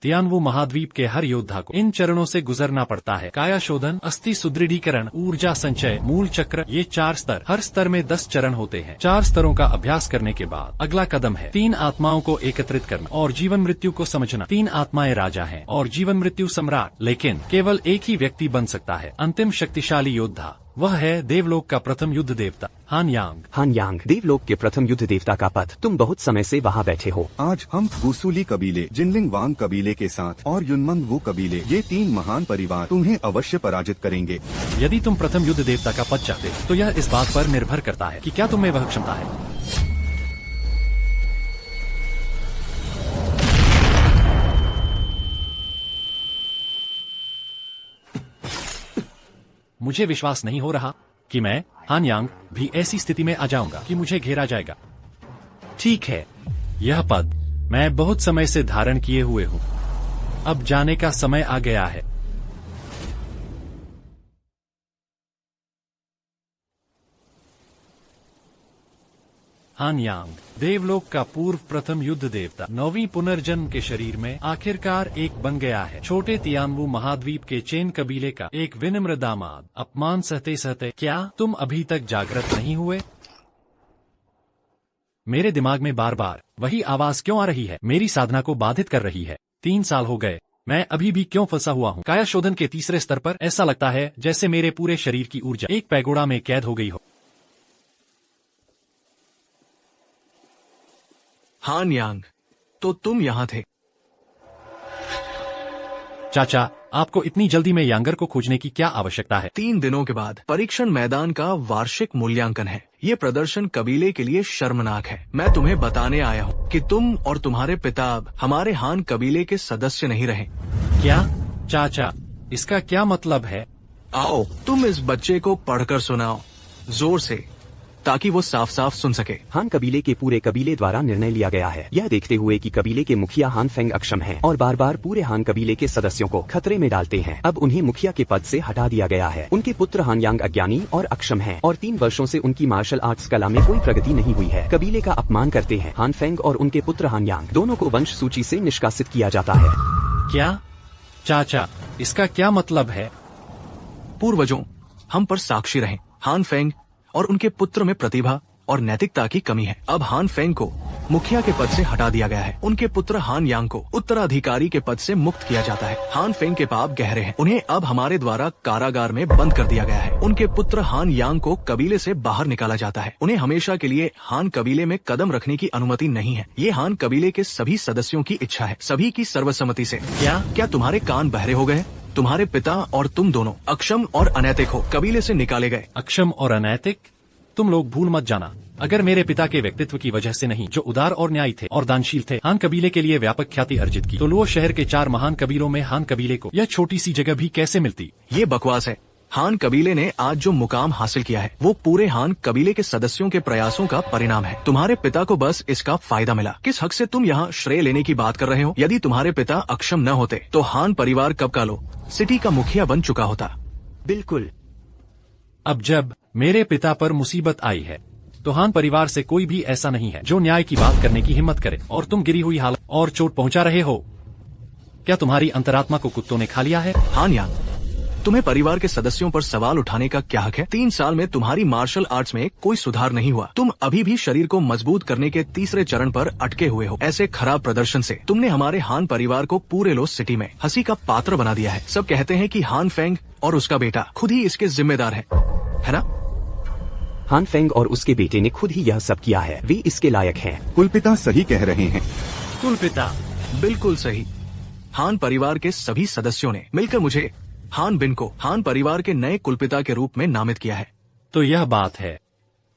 तियानवु महाद्वीप के हर योद्धा को इन चरणों से गुजरना पड़ता है। काया शोधन, अस्थि सुदृढ़ीकरण, ऊर्जा संचय, मूल चक्र, ये 4 स्तर। हर स्तर में 10 चरण होते हैं। 4 स्तरों का अभ्यास करने के बाद अगला कदम है 3 आत्माओं को एकत्रित करना और जीवन मृत्यु को समझना। 3 आत्माएं राजा हैं और जीवन मृत्यु सम्राट, लेकिन केवल एक ही व्यक्ति बन सकता है अंतिम शक्तिशाली योद्धा। वह है देवलोक का प्रथम युद्ध देवता हान यांग। हान यांग, देवलोक के प्रथम युद्ध देवता का पद। तुम बहुत समय से वहाँ बैठे हो। आज हम गुसुली कबीले, जिनलिंग वांग कबीले के साथ और युनमंग वू कबीले, ये 3 महान परिवार तुम्हें अवश्य पराजित करेंगे। यदि तुम प्रथम युद्ध देवता का पद चाहते तो यह इस बात पर निर्भर करता है कि क्या तुम में वह क्षमता है। मुझे विश्वास नहीं हो रहा कि मैं हान यांग भी ऐसी स्थिति में आ जाऊंगा कि मुझे घेरा जाएगा। ठीक है, यह पद मैं बहुत समय से धारण किए हुए हूँ। अब जाने का समय आ गया है। हान यांग, देवलोक का पूर्व प्रथम युद्ध देवता, 9वीं पुनर्जन्म के शरीर में आखिरकार एक बन गया है। छोटे तियानवु महाद्वीप के चेन कबीले का एक विनम्र दामाद। अपमान सहते सहते क्या तुम अभी तक जागृत नहीं हुए? मेरे दिमाग में बार बार वही आवाज क्यों आ रही है? मेरी साधना को बाधित कर रही है। 3 साल हो गए, मैं अभी भी क्यों फंसा हुआ हूँ? काया शोधन के तीसरे स्तर पर ऐसा लगता है जैसे मेरे पूरे शरीर की ऊर्जा एक पैगोडा में कैद हो गई हो। हान यांग, तो तुम यहाँ थे? चाचा, आपको इतनी जल्दी में यांगर को खोजने की क्या आवश्यकता है? 3 दिनों के बाद परीक्षण मैदान का वार्षिक मूल्यांकन है। ये प्रदर्शन कबीले के लिए शर्मनाक है। मैं तुम्हें बताने आया हूँ कि तुम और तुम्हारे पिता अब हमारे हान कबीले के सदस्य नहीं रहे। क्या चाचा, इसका क्या मतलब है? आओ, तुम इस बच्चे को पढ़कर सुनाओ जोर से, ताकि वो साफ साफ सुन सके। हान कबीले के पूरे कबीले द्वारा निर्णय लिया गया है, यह देखते हुए कि कबीले के मुखिया हान फेंग अक्षम हैं और बार बार पूरे हान कबीले के सदस्यों को खतरे में डालते हैं। अब उन्हें मुखिया के पद से हटा दिया गया है। उनके पुत्र हान यांग अज्ञानी और अक्षम हैं और 3 वर्षों से उनकी मार्शल आर्ट्स कला में कोई प्रगति नहीं हुई है। कबीले का अपमान करते हैं। हान फेंग और उनके पुत्र हान यांग दोनों को वंश सूची से निष्कासित किया जाता है। क्या चाचा, इसका क्या मतलब है? पूर्वजों हम पर साक्षी रहे। हान फेंग और उनके पुत्र में प्रतिभा और नैतिकता की कमी है। अब हान फेंग को मुखिया के पद से हटा दिया गया है। उनके पुत्र हान यांग को उत्तराधिकारी के पद से मुक्त किया जाता है। हान फेंग के पाप गहरे हैं। उन्हें अब हमारे द्वारा कारागार में बंद कर दिया गया है। उनके पुत्र हान यांग को कबीले से बाहर निकाला जाता है। उन्हें हमेशा के लिए हान कबीले में कदम रखने की अनुमति नहीं है। ये हान कबीले के सभी सदस्यों की इच्छा है, सभी की सर्वसम्मति से। क्या तुम्हारे कान बहरे हो गए? तुम्हारे पिता और तुम दोनों अक्षम और अनैतिक हो, कबीले से निकाले गए। अक्षम और अनैतिक? तुम लोग भूल मत जाना, अगर मेरे पिता के व्यक्तित्व की वजह से नहीं, जो उदार और न्यायी थे और दानशील थे, हान कबीले के लिए व्यापक ख्याति अर्जित की, तो लुओ शहर के 4 महान कबीलों में हान कबीले को यह छोटी सी जगह भी कैसे मिलती? ये बकवास है। हान कबीले ने आज जो मुकाम हासिल किया है वो पूरे हान कबीले के सदस्यों के प्रयासों का परिणाम है। तुम्हारे पिता को बस इसका फायदा मिला। किस हक से तुम यहाँ श्रेय लेने की बात कर रहे हो? यदि तुम्हारे पिता अक्षम न होते तो हान परिवार कब का लो सिटी का मुखिया बन चुका होता। बिल्कुल। अब जब मेरे पिता पर मुसीबत आई है तो हान परिवार से कोई भी ऐसा नहीं है जो न्याय की बात करने की हिम्मत करे, और तुम गिरी हुई हालत और चोट पहुंचा रहे हो। क्या तुम्हारी अंतरात्मा को कुत्तों ने खा लिया है? हान यांग, तुम्हें परिवार के सदस्यों पर सवाल उठाने का क्या हक है? 3 साल में तुम्हारी मार्शल आर्ट्स में कोई सुधार नहीं हुआ। तुम अभी भी शरीर को मजबूत करने के तीसरे चरण पर अटके हुए हो। ऐसे खराब प्रदर्शन से तुमने हमारे हान परिवार को पूरे लो सिटी में हंसी का पात्र बना दिया है। सब कहते हैं कि हान फेंग और उसका बेटा खुद ही इसके जिम्मेदार है ना? हान फेंग और उसके बेटे ने खुद ही यह सब किया है। वे इसके लायक हैं। कुलपिता सही कह रहे हैं। कुलपिता बिल्कुल सही। हान परिवार के सभी सदस्यों ने मिलकर मुझे हान बिन को हान परिवार के नए कुलपिता के रूप में नामित किया है। तो यह बात है,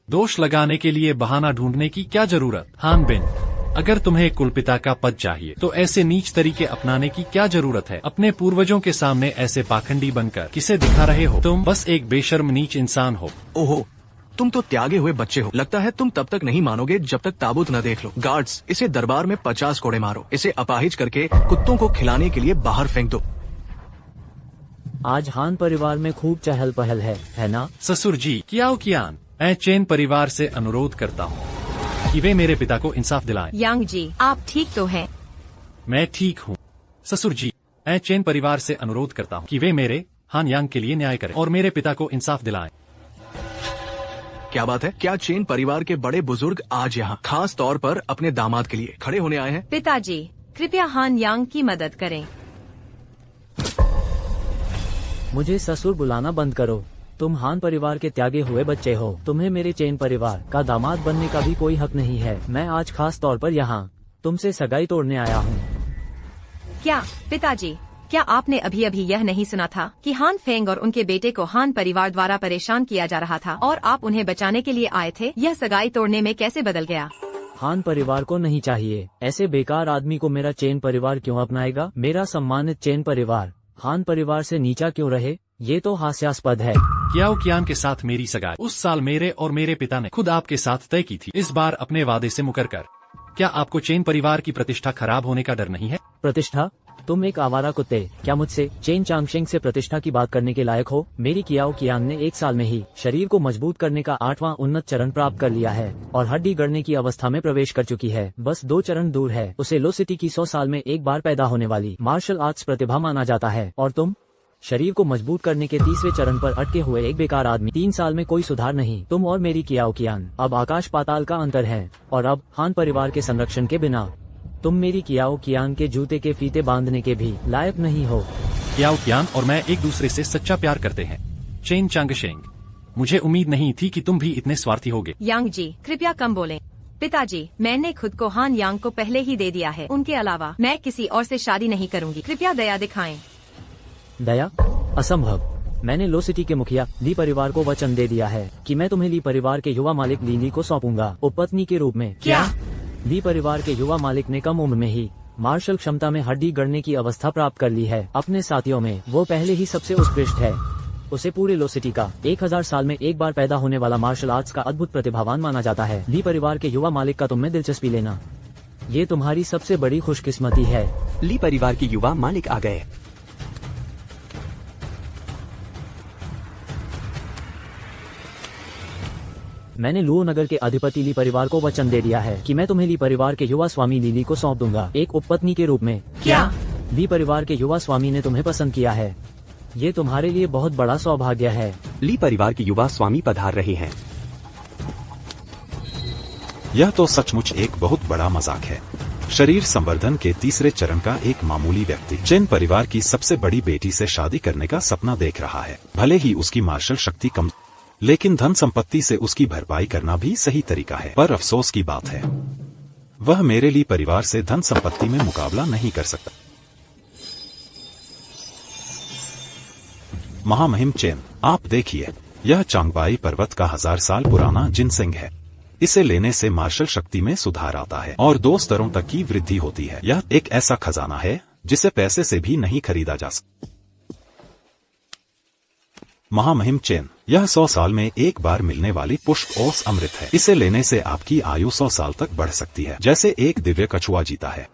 दोष लगाने के लिए बहाना ढूंढने की क्या जरूरत? हान बिन, अगर तुम्हें कुलपिता का पद चाहिए तो ऐसे नीच तरीके अपनाने की क्या जरूरत है? अपने पूर्वजों के सामने ऐसे पाखंडी बनकर किसे दिखा रहे हो? तुम बस एक बेशर्म नीच इंसान हो। ओहो, तुम तो त्यागे हुए बच्चे हो। लगता है तुम तब तक नहीं मानोगे जब तक ताबूत न देख लो। गार्ड्स, इसे दरबार में 50 कोड़े मारो। इसे अपाहिज करके कुत्तों को खिलाने के लिए बाहर फेंक दो। आज हान परिवार में खूब चहल पहल है ना? ससुर जी, कियाओ कियान, मैं चेन परिवार से अनुरोध करता हूँ कि वे मेरे पिता को इंसाफ दिलाएं। यांग जी, आप ठीक तो हैं? मैं ठीक हूँ ससुर जी, मैं चेन परिवार से अनुरोध करता हूँ कि वे मेरे हान यांग के लिए न्याय करें और मेरे पिता को इंसाफ दिलाएं। क्या बात है? क्या चेन परिवार के बड़े बुजुर्ग आज यहाँ खास तौर पर अपने दामाद के लिए खड़े होने आए हैं? पिताजी, कृपया हान यांग की मदद करें। मुझे ससुर बुलाना बंद करो। तुम हान परिवार के त्यागे हुए बच्चे हो। तुम्हें मेरे चेन परिवार का दामाद बनने का भी कोई हक नहीं है। मैं आज खास तौर पर यहाँ तुमसे सगाई तोड़ने आया हूँ। क्या पिताजी, क्या आपने अभी अभी यह नहीं सुना था कि हान फेंग और उनके बेटे को हान परिवार द्वारा परेशान किया जा रहा था और आप उन्हें बचाने के लिए आए थे? यह सगाई तोड़ने में कैसे बदल गया? हान परिवार को नहीं चाहिए। ऐसे बेकार आदमी को मेरा चेन परिवार क्यों अपनाएगा? मेरा सम्मानित चेन परिवार हान परिवार से नीचा क्यों रहे? ये तो हास्यास्पद है। कियाओ कियान के साथ मेरी सगाई उस साल मेरे और मेरे पिता ने खुद आपके साथ तय की थी। इस बार अपने वादे से मुकर कर क्या आपको चेन परिवार की प्रतिष्ठा खराब होने का डर नहीं है? प्रतिष्ठा? तुम एक आवारा कुत्ते, क्या मुझसे चेन चांगशेंग से प्रतिष्ठा की बात करने के लायक हो? मेरी कियाओ कियान ने 1 साल में ही शरीर को मजबूत करने का 8वां उन्नत चरण प्राप्त कर लिया है और हड्डी गढ़ने की अवस्था में प्रवेश कर चुकी है। बस 2 चरण दूर है उसे लो सिटी की 100 साल में एक बार पैदा होने वाली मार्शल आर्ट्स प्रतिभा माना जाता है। और तुम शरीर को मजबूत करने के 3वें चरण पर अटके हुए एक बेकार आदमी। 3 साल में कोई सुधार नहीं। तुम और मेरी कियाओ कियान अब आकाश पाताल का अंतर है और अब हान परिवार के संरक्षण के बिना तुम मेरी कियाओ कियान के जूते के फीते बांधने के भी लायक नहीं हो। कियाओ कियान और मैं एक दूसरे से सच्चा प्यार करते हैं। चेन चांगशेंग, मुझे उम्मीद नहीं थी कि तुम भी इतने स्वार्थी होगे। यांग जी, कृपया कम बोलें। पिताजी, मैंने खुद को हान यांग को पहले ही दे दिया है। उनके अलावा मैं किसी और से शादी नहीं करूंगी। कृपया दया दिखाएं। दया? असंभव। मैंने लो सिटी के मुखिया ली परिवार को वचन दे दिया है कि मैं तुम्हें ली परिवार के युवा मालिक ली को सौंपूंगा उपपत्नी के रूप में। क्या? ली परिवार के युवा मालिक ने कम उम्र में ही मार्शल क्षमता में हड्डी गढ़ने की अवस्था प्राप्त कर ली है। अपने साथियों में वो पहले ही सबसे उत्कृष्ट है। उसे पूरे लो सिटी का 1000 साल में एक बार पैदा होने वाला मार्शल आर्ट्स का अद्भुत प्रतिभावान माना जाता है। ली परिवार के युवा मालिक का तुम में दिलचस्पी लेना ये तुम्हारी सबसे बड़ी खुशकिस्मती है। ली परिवार के युवा मालिक आ गए। मैंने लुओ नगर के अधिपति ली परिवार को वचन दे दिया है कि मैं तुम्हें ली परिवार के युवा स्वामी लीली को सौंप दूंगा एक उपपत्नी के रूप में। क्या? ली परिवार के युवा स्वामी ने तुम्हें पसंद किया है। ये तुम्हारे लिए बहुत बड़ा सौभाग्य है। ली परिवार के युवा स्वामी पधार रहे हैं। यह तो सचमुच एक बहुत बड़ा मजाक है। शरीर संवर्धन के 3रे चरण का एक मामूली व्यक्ति चेन परिवार की सबसे बड़ी बेटी से शादी करने का सपना देख रहा है। भले ही उसकी मार्शल शक्ति कम, लेकिन धन संपत्ति से उसकी भरपाई करना भी सही तरीका है। पर अफसोस की बात है वह मेरे लिए परिवार से धन संपत्ति में मुकाबला नहीं कर सकता। महामहिम चेन, आप देखिए, यह चांगबाई पर्वत का 1000 साल पुराना जिनसेंग है। इसे लेने से मार्शल शक्ति में सुधार आता है और 2 स्तरों तक की वृद्धि होती है। यह एक ऐसा खजाना है जिसे पैसे से भी नहीं खरीदा जा सकता। महामहिम चेन, यह 100 साल में एक बार मिलने वाली पुष्प ओस अमृत है। इसे लेने से आपकी आयु 100 साल तक बढ़ सकती है, जैसे एक दिव्य कछुआ जीता है।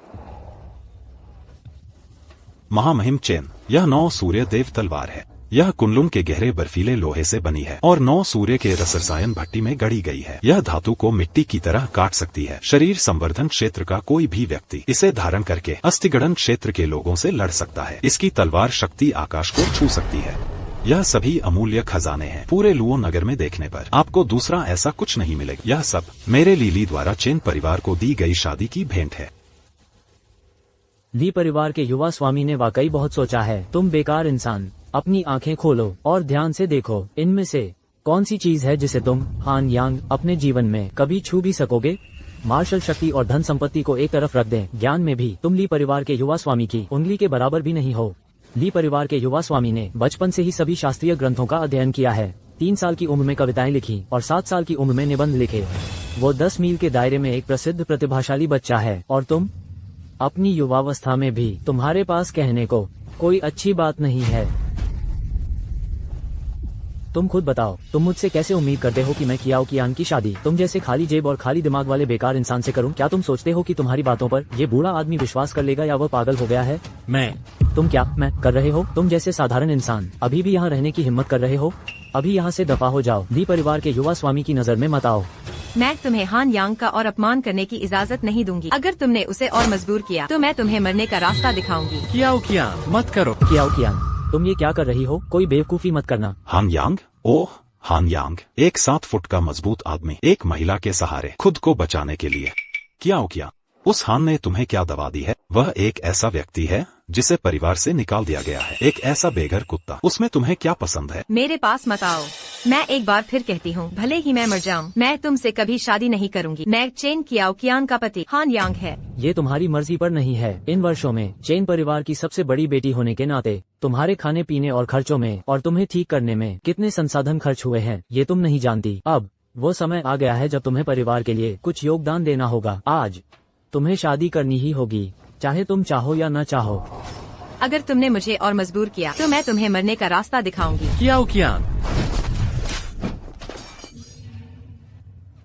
महामहिम चेन, यह 9 सूर्य देव तलवार है। यह कुनलुन के गहरे बर्फीले लोहे से बनी है और 9 सूर्य के रसायन भट्टी में गढ़ी गई है। यह धातु को मिट्टी की तरह काट सकती है। शरीर संवर्धन क्षेत्र का कोई भी व्यक्ति इसे धारण करके अस्थिगढ़न क्षेत्र के लोगों से लड़ सकता है। इसकी तलवार शक्ति आकाश को छू सकती है। यह सभी अमूल्य खजाने हैं। पूरे लुओ नगर में देखने पर आपको दूसरा ऐसा कुछ नहीं मिलेगा। यह सब मेरे लीली द्वारा चेन परिवार को दी गई शादी की भेंट है। ली परिवार के युवा स्वामी ने वाकई बहुत सोचा है। तुम बेकार इंसान, अपनी आंखें खोलो और ध्यान से देखो। इनमें से कौन सी चीज है जिसे तुम हान यांग अपने जीवन में कभी छू भी सकोगे? मार्शल शक्ति और धन संपत्ति को एक तरफ रख दें, ज्ञान में भी तुम ली परिवार के युवा स्वामी की उंगली के बराबर भी नहीं हो। ली परिवार के युवा स्वामी ने बचपन से ही सभी शास्त्रीय ग्रंथों का अध्ययन किया है। 3 साल की उम्र में कविताएं लिखी और 7 साल की उम्र में निबंध लिखे। वो 10 मील के दायरे में एक प्रसिद्ध प्रतिभाशाली बच्चा है। और तुम अपनी युवावस्था में भी तुम्हारे पास कहने को कोई अच्छी बात नहीं है। तुम खुद बताओ, तुम मुझसे कैसे उम्मीद करते हो कि मैं कियाओ कियान की शादी तुम जैसे खाली जेब और खाली दिमाग वाले बेकार इंसान से करूं? क्या तुम सोचते हो कि तुम्हारी बातों पर ये बूढ़ा आदमी विश्वास कर लेगा या वह पागल हो गया है? तुम क्या मैं कर रहे हो? तुम जैसे साधारण इंसान अभी भी यहाँ रहने की हिम्मत कर रहे हो? अभी यहाँ से दफा हो जाओ। ली परिवार के युवा स्वामी की नजर में मत आओ। मैं तुम्हें हान यांग का और अपमान करने की इजाजत नहीं दूंगी। अगर तुमने उसे और मजबूर किया तो मैं तुम्हें मरने का रास्ता दिखाऊंगी। कियाओ कियान, मत करो। कियाओ कियान, तुम ये क्या कर रही हो? कोई बेवकूफी मत करना। हान यांग, ओह हान यांग, एक 7 फुट का मजबूत आदमी एक महिला के सहारे खुद को बचाने के लिए। क्या उस हान ने तुम्हें क्या दवा दी है? वह एक ऐसा व्यक्ति है जिसे परिवार से निकाल दिया गया है, एक ऐसा बेघर कुत्ता। उसमें तुम्हें क्या पसंद है? मेरे पास मत आओ। मैं एक बार फिर कहती हूँ, भले ही मैं मर जाऊँ, मैं तुमसे कभी शादी नहीं करूँगी। मैं चेन कियाओ कियान का पति हान यांग है। ये तुम्हारी मर्जी पर नहीं है। इन वर्षों में चेन परिवार की सबसे बड़ी बेटी होने के नाते तुम्हारे खाने पीने और खर्चों में और तुम्हें ठीक करने में कितने संसाधन खर्च हुए हैं ये तुम नहीं जानती। अब वो समय आ गया है जब तुम्हें परिवार के लिए कुछ योगदान देना होगा। आज तुम्हें शादी करनी ही होगी, चाहे तुम चाहो या न चाहो। अगर तुमने मुझे और मजबूर किया तो मैं तुम्हें मरने का रास्ता दिखाऊंगी। कियाओ कियान,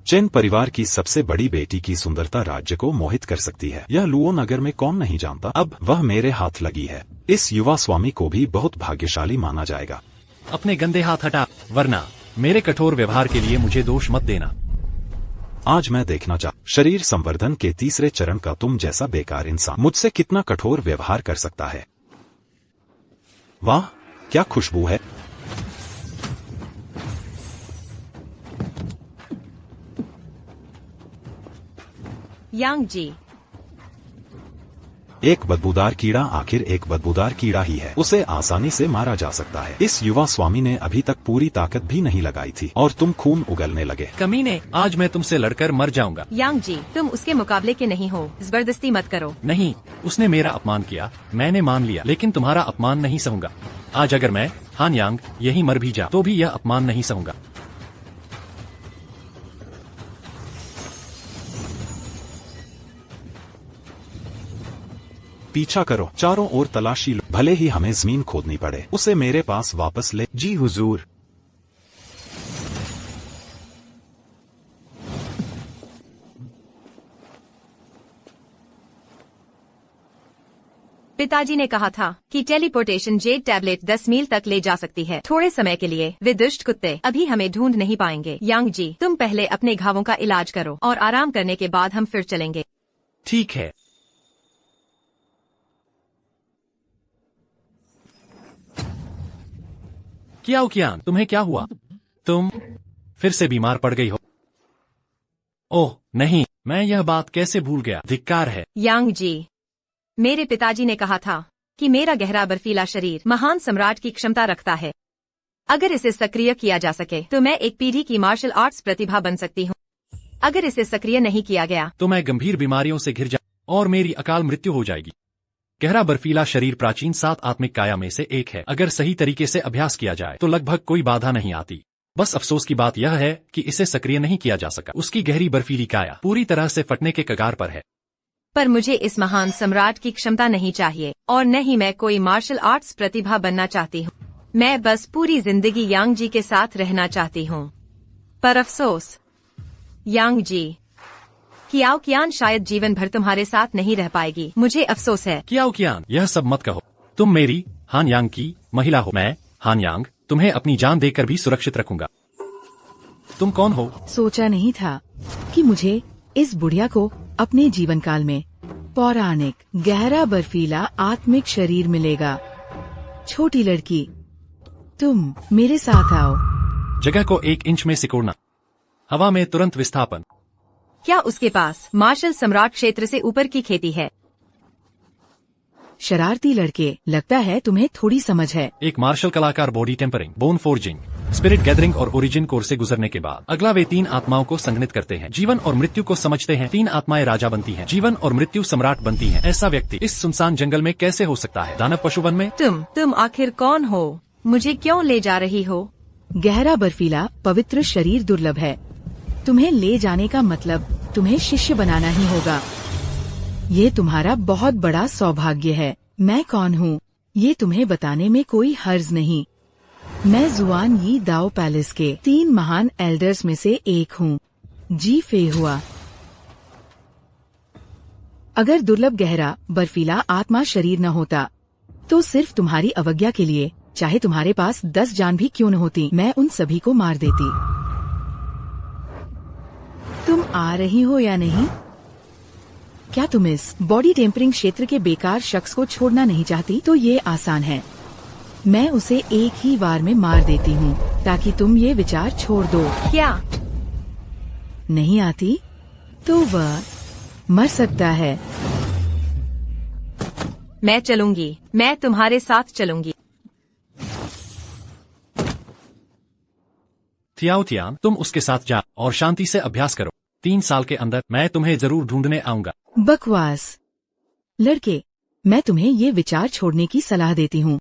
चेन परिवार की सबसे बड़ी बेटी की सुंदरता राज्य को मोहित कर सकती है। यह लुओ नगर में कौन नहीं जानता। अब वह मेरे हाथ लगी है। इस युवा स्वामी को भी बहुत भाग्यशाली माना जाएगा। अपने गंदे हाथ हटा, वरना मेरे कठोर व्यवहार के लिए मुझे दोष मत देना। आज मैं देखना शरीर संवर्धन के तीसरे चरण का तुम जैसा बेकार इंसान मुझसे कितना कठोर व्यवहार कर सकता है। वाह, क्या खुशबू है। यांग जी, एक बदबूदार कीड़ा आखिर एक बदबूदार कीड़ा ही है, उसे आसानी से मारा जा सकता है। इस युवा स्वामी ने अभी तक पूरी ताकत भी नहीं लगाई थी और तुम खून उगलने लगे। कमीने, आज मैं तुमसे लड़कर मर जाऊंगा। यांग जी, तुम उसके मुकाबले के नहीं हो, जबरदस्ती मत करो। नहीं, उसने मेरा अपमान किया, मैंने मान लिया, लेकिन तुम्हारा अपमान नहीं सहूंगा। आज अगर मैं हान यांग यही मर भी जा तो भी यह अपमान नहीं सहूंगा। पीछा करो, चारों ओर तलाशी लो, भले ही हमें जमीन खोदनी पड़े। उसे मेरे पास वापस ले। जी हुजूर। पिताजी ने कहा था कि टेलीपोर्टेशन जेड टैबलेट 10 मील तक ले जा सकती है, थोड़े समय के लिए। वे दुष्ट कुत्ते अभी हमें ढूंढ नहीं पाएंगे। यांग जी, तुम पहले अपने घावों का इलाज करो और आराम करने के बाद हम फिर चलेंगे। ठीक है। कियाओ कियान, तुम्हें क्या हुआ? तुम फिर से बीमार पड़ गई हो? ओह नहीं, मैं यह बात कैसे भूल गया। धिक्कार है। यांग जी, मेरे पिताजी ने कहा था कि मेरा गहरा बर्फीला शरीर महान सम्राट की क्षमता रखता है। अगर इसे सक्रिय किया जा सके तो मैं एक पीढ़ी की मार्शल आर्ट्स प्रतिभा बन सकती हूँ। अगर इसे सक्रिय नहीं किया गया तो मैं गंभीर बीमारियों से घिर और मेरी अकाल मृत्यु हो जाएगी। गहरा बर्फीला शरीर प्राचीन 7 आत्मिक काया में से एक है। अगर सही तरीके से अभ्यास किया जाए तो लगभग कोई बाधा नहीं आती। बस अफसोस की बात यह है कि इसे सक्रिय नहीं किया जा सका। उसकी गहरी बर्फीली काया पूरी तरह से फटने के कगार पर है। पर मुझे इस महान सम्राट की क्षमता नहीं चाहिए और न ही मैं कोई मार्शल आर्ट्स प्रतिभा बनना चाहती हूँ। मैं बस पूरी जिंदगी यांग जी के साथ रहना चाहती हूँ। पर अफसोस यांग जी, कियाओ कियान शायद जीवन भर तुम्हारे साथ नहीं रह पाएगी। मुझे अफसोस है। कियाओ कियान, यह सब मत कहो। तुम मेरी हान यांग की महिला हो। मैं हान यांग तुम्हें अपनी जान देकर भी सुरक्षित रखूंगा। तुम कौन हो? सोचा नहीं था कि मुझे इस बुढ़िया को अपने जीवन काल में पौराणिक गहरा बर्फीला आत्मिक शरीर मिलेगा। छोटी लड़की, तुम मेरे साथ आओ। जगह को 1 इंच में सिकोड़ना, हवा में तुरंत विस्थापन। क्या उसके पास मार्शल सम्राट क्षेत्र से ऊपर की खेती है? शरारती लड़के, लगता है तुम्हें थोड़ी समझ है। एक मार्शल कलाकार body tempering, bone forging, spirit gathering और ओरिजिन कोर से गुजरने के बाद अगला वे 3 आत्माओं को संगठित करते हैं। जीवन और मृत्यु को समझते हैं। 3 आत्माएं राजा बनती हैं। जीवन और मृत्यु सम्राट बनती हैं। ऐसा व्यक्ति इस सुनसान जंगल में कैसे हो सकता है? दानव पशुवन में? तुम आखिर कौन हो? मुझे क्यों ले जा रही हो? गहरा बर्फीला पवित्र शरीर दुर्लभ है। तुम्हें ले जाने का मतलब तुम्हें शिष्य बनाना ही होगा। ये तुम्हारा बहुत बड़ा सौभाग्य है। मैं कौन हूँ ये तुम्हें बताने में कोई हर्ज नहीं। मैं जुआन यी दाओ पैलेस के 3 महान एल्डर्स में से एक हूँ। जी फे हुआ। अगर दुर्लभ गहरा बर्फीला आत्मा शरीर न होता तो सिर्फ तुम्हारी अवज्ञा के लिए, चाहे तुम्हारे पास 10 जान भी क्यों न होती, मैं उन सभी को मार देती। तुम आ रही हो या नहीं? क्या तुम इस बॉडी टेम्परिंग क्षेत्र के बेकार शख्स को छोड़ना नहीं चाहती? तो ये आसान है, मैं उसे एक ही बार में मार देती हूँ ताकि तुम ये विचार छोड़ दो। क्या? नहीं आती तो वह मर सकता है। मैं चलूंगी, मैं तुम्हारे साथ चलूंगी। थियाओ थियान, तुम उसके साथ जा और शांति से अभ्यास करो। 3 साल के अंदर मैं तुम्हें जरूर ढूंढने आऊंगा। बकवास। लड़के, मैं तुम्हें ये विचार छोड़ने की सलाह देती हूँ।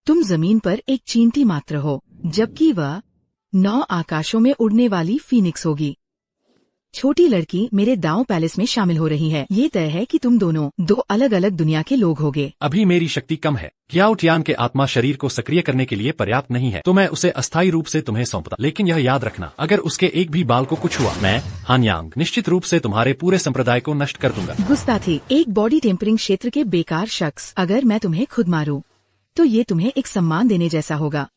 तुम जमीन पर एक चींटी मात्र हो, जबकि वह 9 आकाशों में उड़ने वाली फीनिक्स होगी। छोटी लड़की मेरे दांव पैलेस में शामिल हो रही है। ये तय है कि तुम दोनों 2 अलग अलग दुनिया के लोग होगे। अभी मेरी शक्ति कम है। थियाओ थियान के आत्मा शरीर को सक्रिय करने के लिए पर्याप्त नहीं है, तो मैं उसे अस्थायी रूप से तुम्हें सौंपता। लेकिन यह याद रखना, अगर उसके एक भी बाल को कुछ हुआ, मैं हान यांग निश्चित रूप से तुम्हारे पूरे संप्रदाय को नष्ट कर दूंगा। गुस्ताखी। एक बॉडी टेम्परिंग क्षेत्र के बेकार शख्स, अगर मैं तुम्हें खुद मारूं, तो ये तुम्हें एक सम्मान देने जैसा होगा।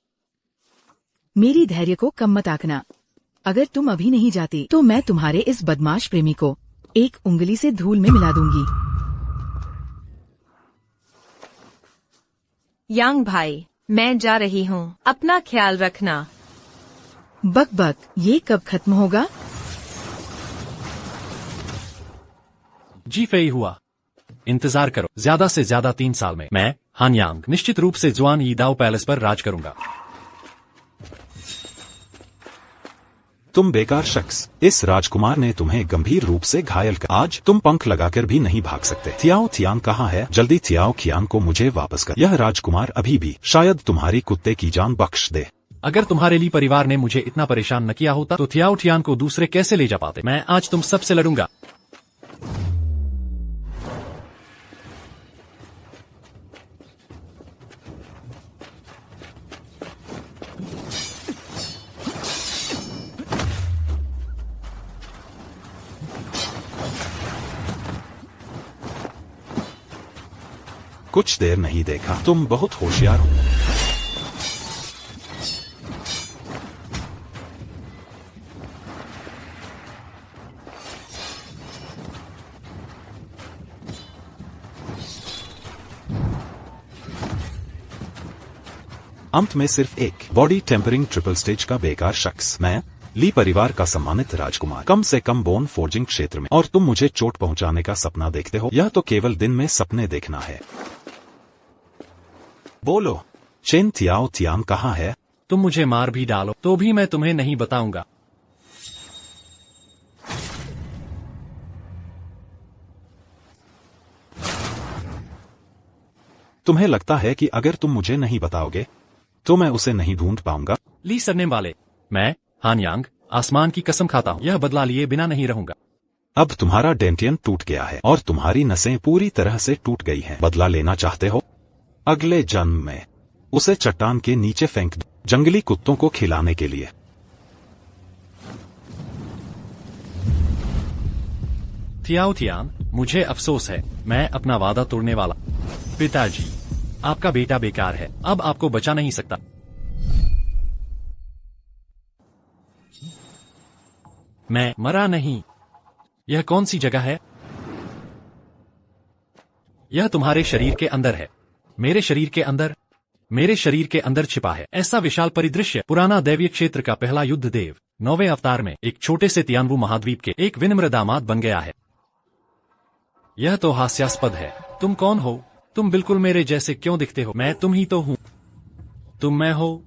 मेरी धैर्य को कम मत आंकना। अगर तुम अभी नहीं जाती तो मैं तुम्हारे इस बदमाश प्रेमी को एक उंगली से धूल में मिला दूंगी। यांग भाई, मैं जा रही हूँ, अपना ख्याल रखना। बक बक, ये कब खत्म होगा? जी फेई हुआ, इंतजार करो। ज्यादा से ज्यादा 3 साल में मैं हान यांग निश्चित रूप से जुआन यीदाओ पैलेस पर राज करूंगा। तुम बेकार शख्स, इस राजकुमार ने तुम्हें गंभीर रूप से घायल कर। आज तुम पंख लगाकर भी नहीं भाग सकते। थियाओ थियान कहाँ है? जल्दी थियाओ खियान को मुझे वापस कर। यह राजकुमार अभी भी शायद तुम्हारी कुत्ते की जान बख्श दे। अगर तुम्हारे ली परिवार ने मुझे इतना परेशान न किया होता तो थियाओ थियान को दूसरे कैसे ले जा पाते। मैं आज तुम सबसे लड़ूंगा। कुछ देर नहीं देखा, तुम बहुत होशियार हो। अंत में सिर्फ एक बॉडी टेम्परिंग ट्रिपल स्टेज का बेकार शख्स, मैं ली परिवार का सम्मानित राजकुमार, कम से कम बोन फोर्जिंग क्षेत्र में, और तुम मुझे चोट पहुंचाने का सपना देखते हो। यह तो केवल दिन में सपने देखना है। बोलो, चेन थियाओ थियान कहाँ है? तुम मुझे मार भी डालो तो भी मैं तुम्हें नहीं बताऊंगा। तुम्हें लगता है कि अगर तुम मुझे नहीं बताओगे तो मैं उसे नहीं ढूंढ पाऊंगा? ली सरने वाले, मैं हान यांग आसमान की कसम खाता हूँ, यह बदला लिए बिना नहीं रहूंगा। अब तुम्हारा डेंटियन टूट गया है और तुम्हारी नसें पूरी तरह से टूट गई हैं। बदला लेना चाहते हो? अगले जन्म में उसे चट्टान के नीचे फेंक दो, जंगली कुत्तों को खिलाने के लिए। थियाओ थियान, मुझे अफसोस है, मैं अपना वादा तोड़ने वाला। पिताजी, आपका बेटा बेकार है, अब आपको बचा नहीं सकता। मैं मरा नहीं। यह कौन सी जगह है? यह तुम्हारे शरीर के अंदर है। मेरे शरीर के अंदर, मेरे शरीर के अंदर छिपा है। ऐसा विशाल परिदृश्य पुराना दैवीय क्षेत्र का पहला युद्ध देव 9वें अवतार में एक छोटे से तियानवु महाद्वीप के एक विनम्र दामाद बन गया है। यह तो हास्यास्पद है। तुम कौन हो? तुम बिल्कुल मेरे जैसे क्यों दिखते हो? मैं तुम ही तो हूं। तुम मैं हो।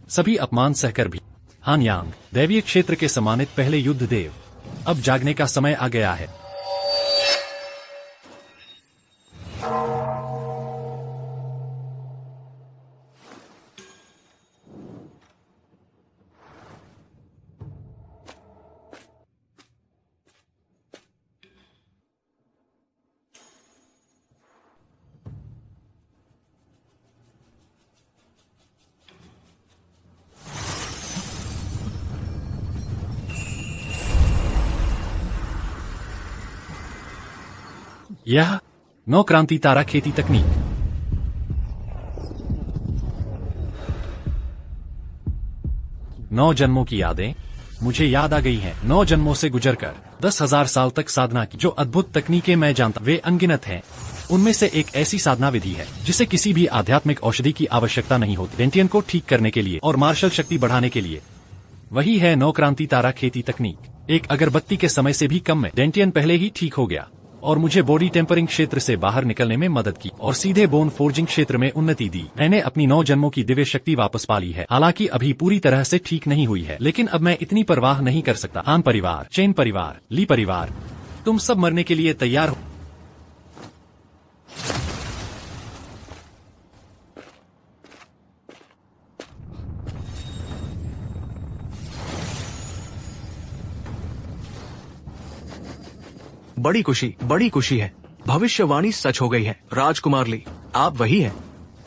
सभी अपमान सहकर भी हान यांग, दैवीय क्षेत्र के सम्मानित पहले युद्ध देव, अब जागने का समय आ गया है। यह नौ क्रांति तारा खेती तकनीक। नौ जन्मों की यादें, मुझे याद आ गई है 9 जन्मों से गुजरकर 10,000 साल तक साधना की जो अद्भुत तकनीकें मैं जानता वे अनगिनत हैं। उनमें से एक ऐसी साधना विधि है जिसे किसी भी आध्यात्मिक औषधि की आवश्यकता नहीं होती डेंटियन को ठीक करने के लिए और मार्शल शक्ति बढ़ाने के लिए। वही है 9 क्रांति तारा खेती तकनीक। एक अगरबत्ती के समय से भी कम में डेंटियन पहले ही ठीक हो गया और मुझे बॉडी टेम्परिंग क्षेत्र से बाहर निकलने में मदद की और सीधे बोन फोर्जिंग क्षेत्र में उन्नति दी। मैंने अपनी 9 जन्मों की दिव्य शक्ति वापस पा ली है। हालांकि अभी पूरी तरह से ठीक नहीं हुई है, लेकिन अब मैं इतनी परवाह नहीं कर सकता। हान परिवार, चेन परिवार, ली परिवार, तुम सब मरने के लिए तैयार हो। बड़ी खुशी है। भविष्यवाणी सच हो गई है। राजकुमार ली, आप वही हैं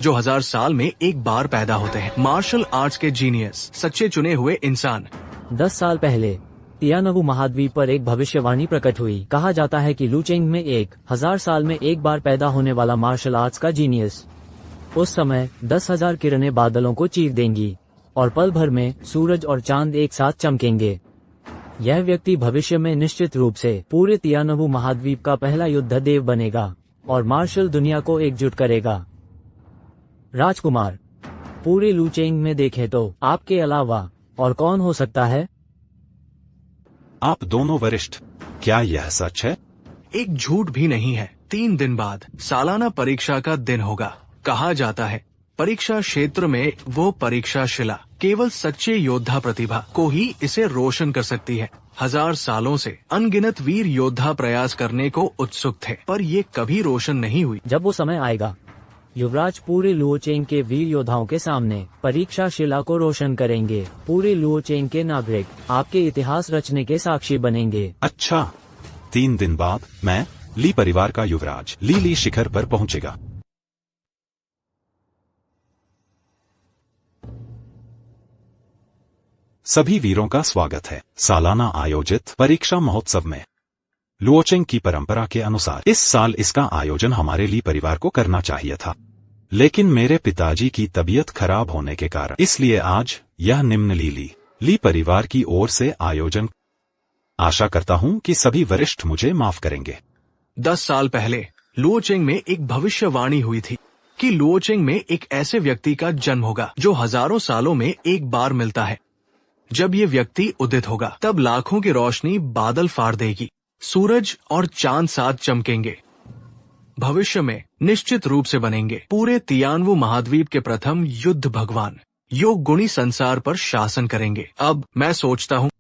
जो 1000 साल में एक बार पैदा होते हैं। मार्शल आर्ट्स के जीनियस, सच्चे चुने हुए इंसान। 10 साल पहले तियानवु महाद्वीप पर एक भविष्यवाणी प्रकट हुई। कहा जाता है कि लुचेंग में 1000 साल में एक बार पैदा होने वाला मार्शल आर्ट्स का जीनियस उस समय 10,000 किरणें बादलों को चीर देंगी और पल भर में सूरज और चांद एक साथ चमकेंगे। यह व्यक्ति भविष्य में निश्चित रूप से पूरे तियानवु महाद्वीप का पहला युद्ध देव बनेगा और मार्शल दुनिया को एकजुट करेगा। राजकुमार, पूरे लुचेंग में देखें तो आपके अलावा और कौन हो सकता है? आप दोनों वरिष्ठ, क्या यह सच है? एक झूठ भी नहीं है। 3 दिन बाद सालाना परीक्षा का दिन होगा। कहा जाता है परीक्षा क्षेत्र में वो परीक्षा शिला केवल सच्चे योद्धा प्रतिभा को ही इसे रोशन कर सकती है। 1000 सालों से अनगिनत वीर योद्धा प्रयास करने को उत्सुक थे, पर ये कभी रोशन नहीं हुई। जब वो समय आएगा, युवराज पूरे लुओचेंग के वीर योद्धाओं के सामने परीक्षा शिला को रोशन करेंगे। पूरे लुओचेंग के नागरिक आपके इतिहास रचने के साक्षी बनेंगे। अच्छा, 3 दिन बाद मैं ली परिवार का युवराज ली शिखर पर पहुंचेगा। सभी वीरों का स्वागत है सालाना आयोजित परीक्षा महोत्सव में। लुओचेंग की परंपरा के अनुसार इस साल इसका आयोजन हमारे ली परिवार को करना चाहिए था, लेकिन मेरे पिताजी की तबीयत खराब होने के कारण इसलिए आज यह निम्न ली परिवार की ओर से आयोजन। आशा करता हूं कि सभी वरिष्ठ मुझे माफ करेंगे। 10 साल पहले लुओचेंग में एक भविष्यवाणी हुई थी कि लुओचेंग में एक ऐसे व्यक्ति का जन्म होगा जो हजारों सालों में एक बार मिलता है। जब ये व्यक्ति उदित होगा तब लाखों की रोशनी बादल फाड़ देगी, सूरज और चांद साथ चमकेंगे। भविष्य में निश्चित रूप से बनेंगे पूरे तियानवु महाद्वीप के प्रथम युद्ध भगवान। योग गुणी संसार पर शासन करेंगे। अब मैं सोचता हूँ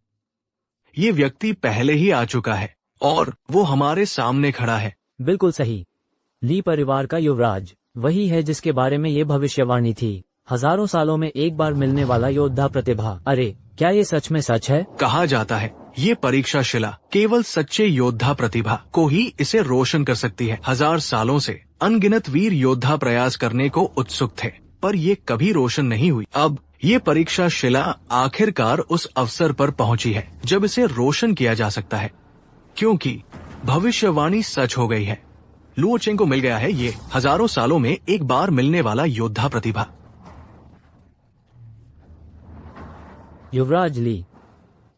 ये व्यक्ति पहले ही आ चुका है और वो हमारे सामने खड़ा है। बिल्कुल सही। ली परिवार का युवराज वही है जिसके बारे में ये भविष्यवाणी थी। हजारों सालों में एक बार मिलने वाला योद्धा प्रतिभा। अरे, क्या ये सच में सच है? कहा जाता है ये परीक्षा शिला केवल सच्चे योद्धा प्रतिभा को ही इसे रोशन कर सकती है। 1000 सालों से अनगिनत वीर योद्धा प्रयास करने को उत्सुक थे, पर ये कभी रोशन नहीं हुई। अब ये परीक्षा शिला आखिरकार उस अवसर पर पहुंची है जब इसे रोशन किया जा सकता है, क्योंकि भविष्यवाणी सच हो गई है। लुओचेंग को मिल गया है ये हजारों सालों में एक बार मिलने वाला योद्धा प्रतिभा। युवराज ली,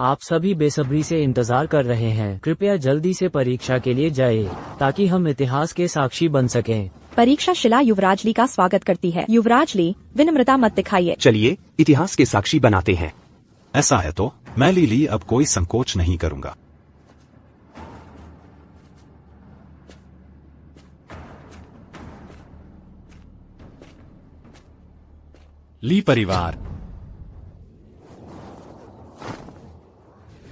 आप सभी बेसब्री से इंतजार कर रहे हैं। कृपया जल्दी से परीक्षा के लिए जाएं, ताकि हम इतिहास के साक्षी बन सकें। परीक्षा शिला युवराज ली का स्वागत करती है। युवराज ली, विनम्रता मत दिखाइए। चलिए इतिहास के साक्षी बनाते हैं। ऐसा है तो मैं ली अब कोई संकोच नहीं करूंगा। ली परिवार,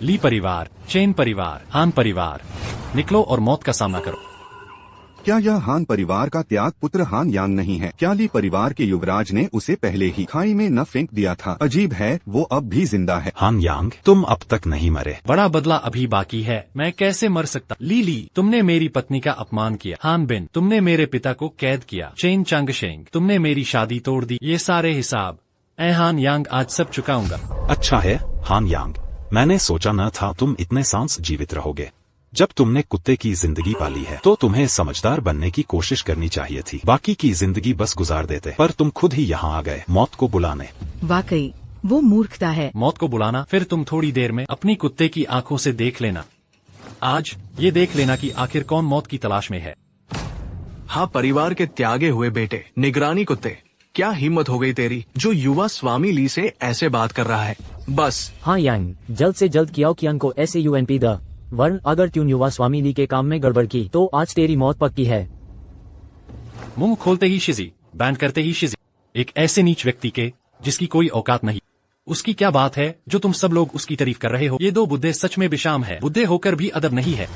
ली परिवार, चेन परिवार, हान परिवार, निकलो और मौत का सामना करो। क्या यह हान परिवार का त्याग पुत्र हान यांग नहीं है? क्या ली परिवार के युवराज ने उसे पहले ही खाई में न फेंक दिया था? अजीब है, वो अब भी जिंदा है। हान यांग, तुम अब तक नहीं मरे। बड़ा बदला अभी बाकी है। मैं कैसे मर सकता? ली, तुमने मेरी पत्नी का अपमान किया। हान बिन, तुमने मेरे पिता को कैद किया। चेन चांगशेंग, तुमने मेरी शादी तोड़ दी। ये सारे हिसाब हान यांग आज सब चुकाऊंगा। अच्छा है हान यांग, मैंने सोचा न था तुम इतने सांस जीवित रहोगे। जब तुमने कुत्ते की जिंदगी पाली है तो तुम्हें समझदार बनने की कोशिश करनी चाहिए थी। बाकी की जिंदगी बस गुजार देते, पर तुम खुद ही यहाँ आ गए मौत को बुलाने। वाकई वो मूर्खता है। मौत को बुलाना, फिर तुम थोड़ी देर में अपनी कुत्ते की आंखों से देख लेना। आज ये देख लेना कि आखिर कौन मौत की तलाश में है। हाँ, परिवार के त्यागे हुए बेटे, निगरानी कुत्ते, क्या हिम्मत हो गई तेरी, जो युवा स्वामी ली से ऐसे बात कर रहा है। बस हाँ यांग, जल्द से जल्द कियाओ कियान को ऐसे यूएनपी द, वरन अगर ट्यून युवा स्वामी ली के काम में गड़बड़ की तो आज तेरी मौत पक्की है। मुंह खोलते ही शिजी, बैंड करते ही शिजी, एक ऐसे नीच व्यक्ति के जिसकी कोई औकात नहीं। उसकी क्या बात है जो तुम सब लोग उसकी तारीफ कर रहे हो। ये दो बुद्धे सच में बेशाम है, बुद्धे होकर भी अदब नहीं है।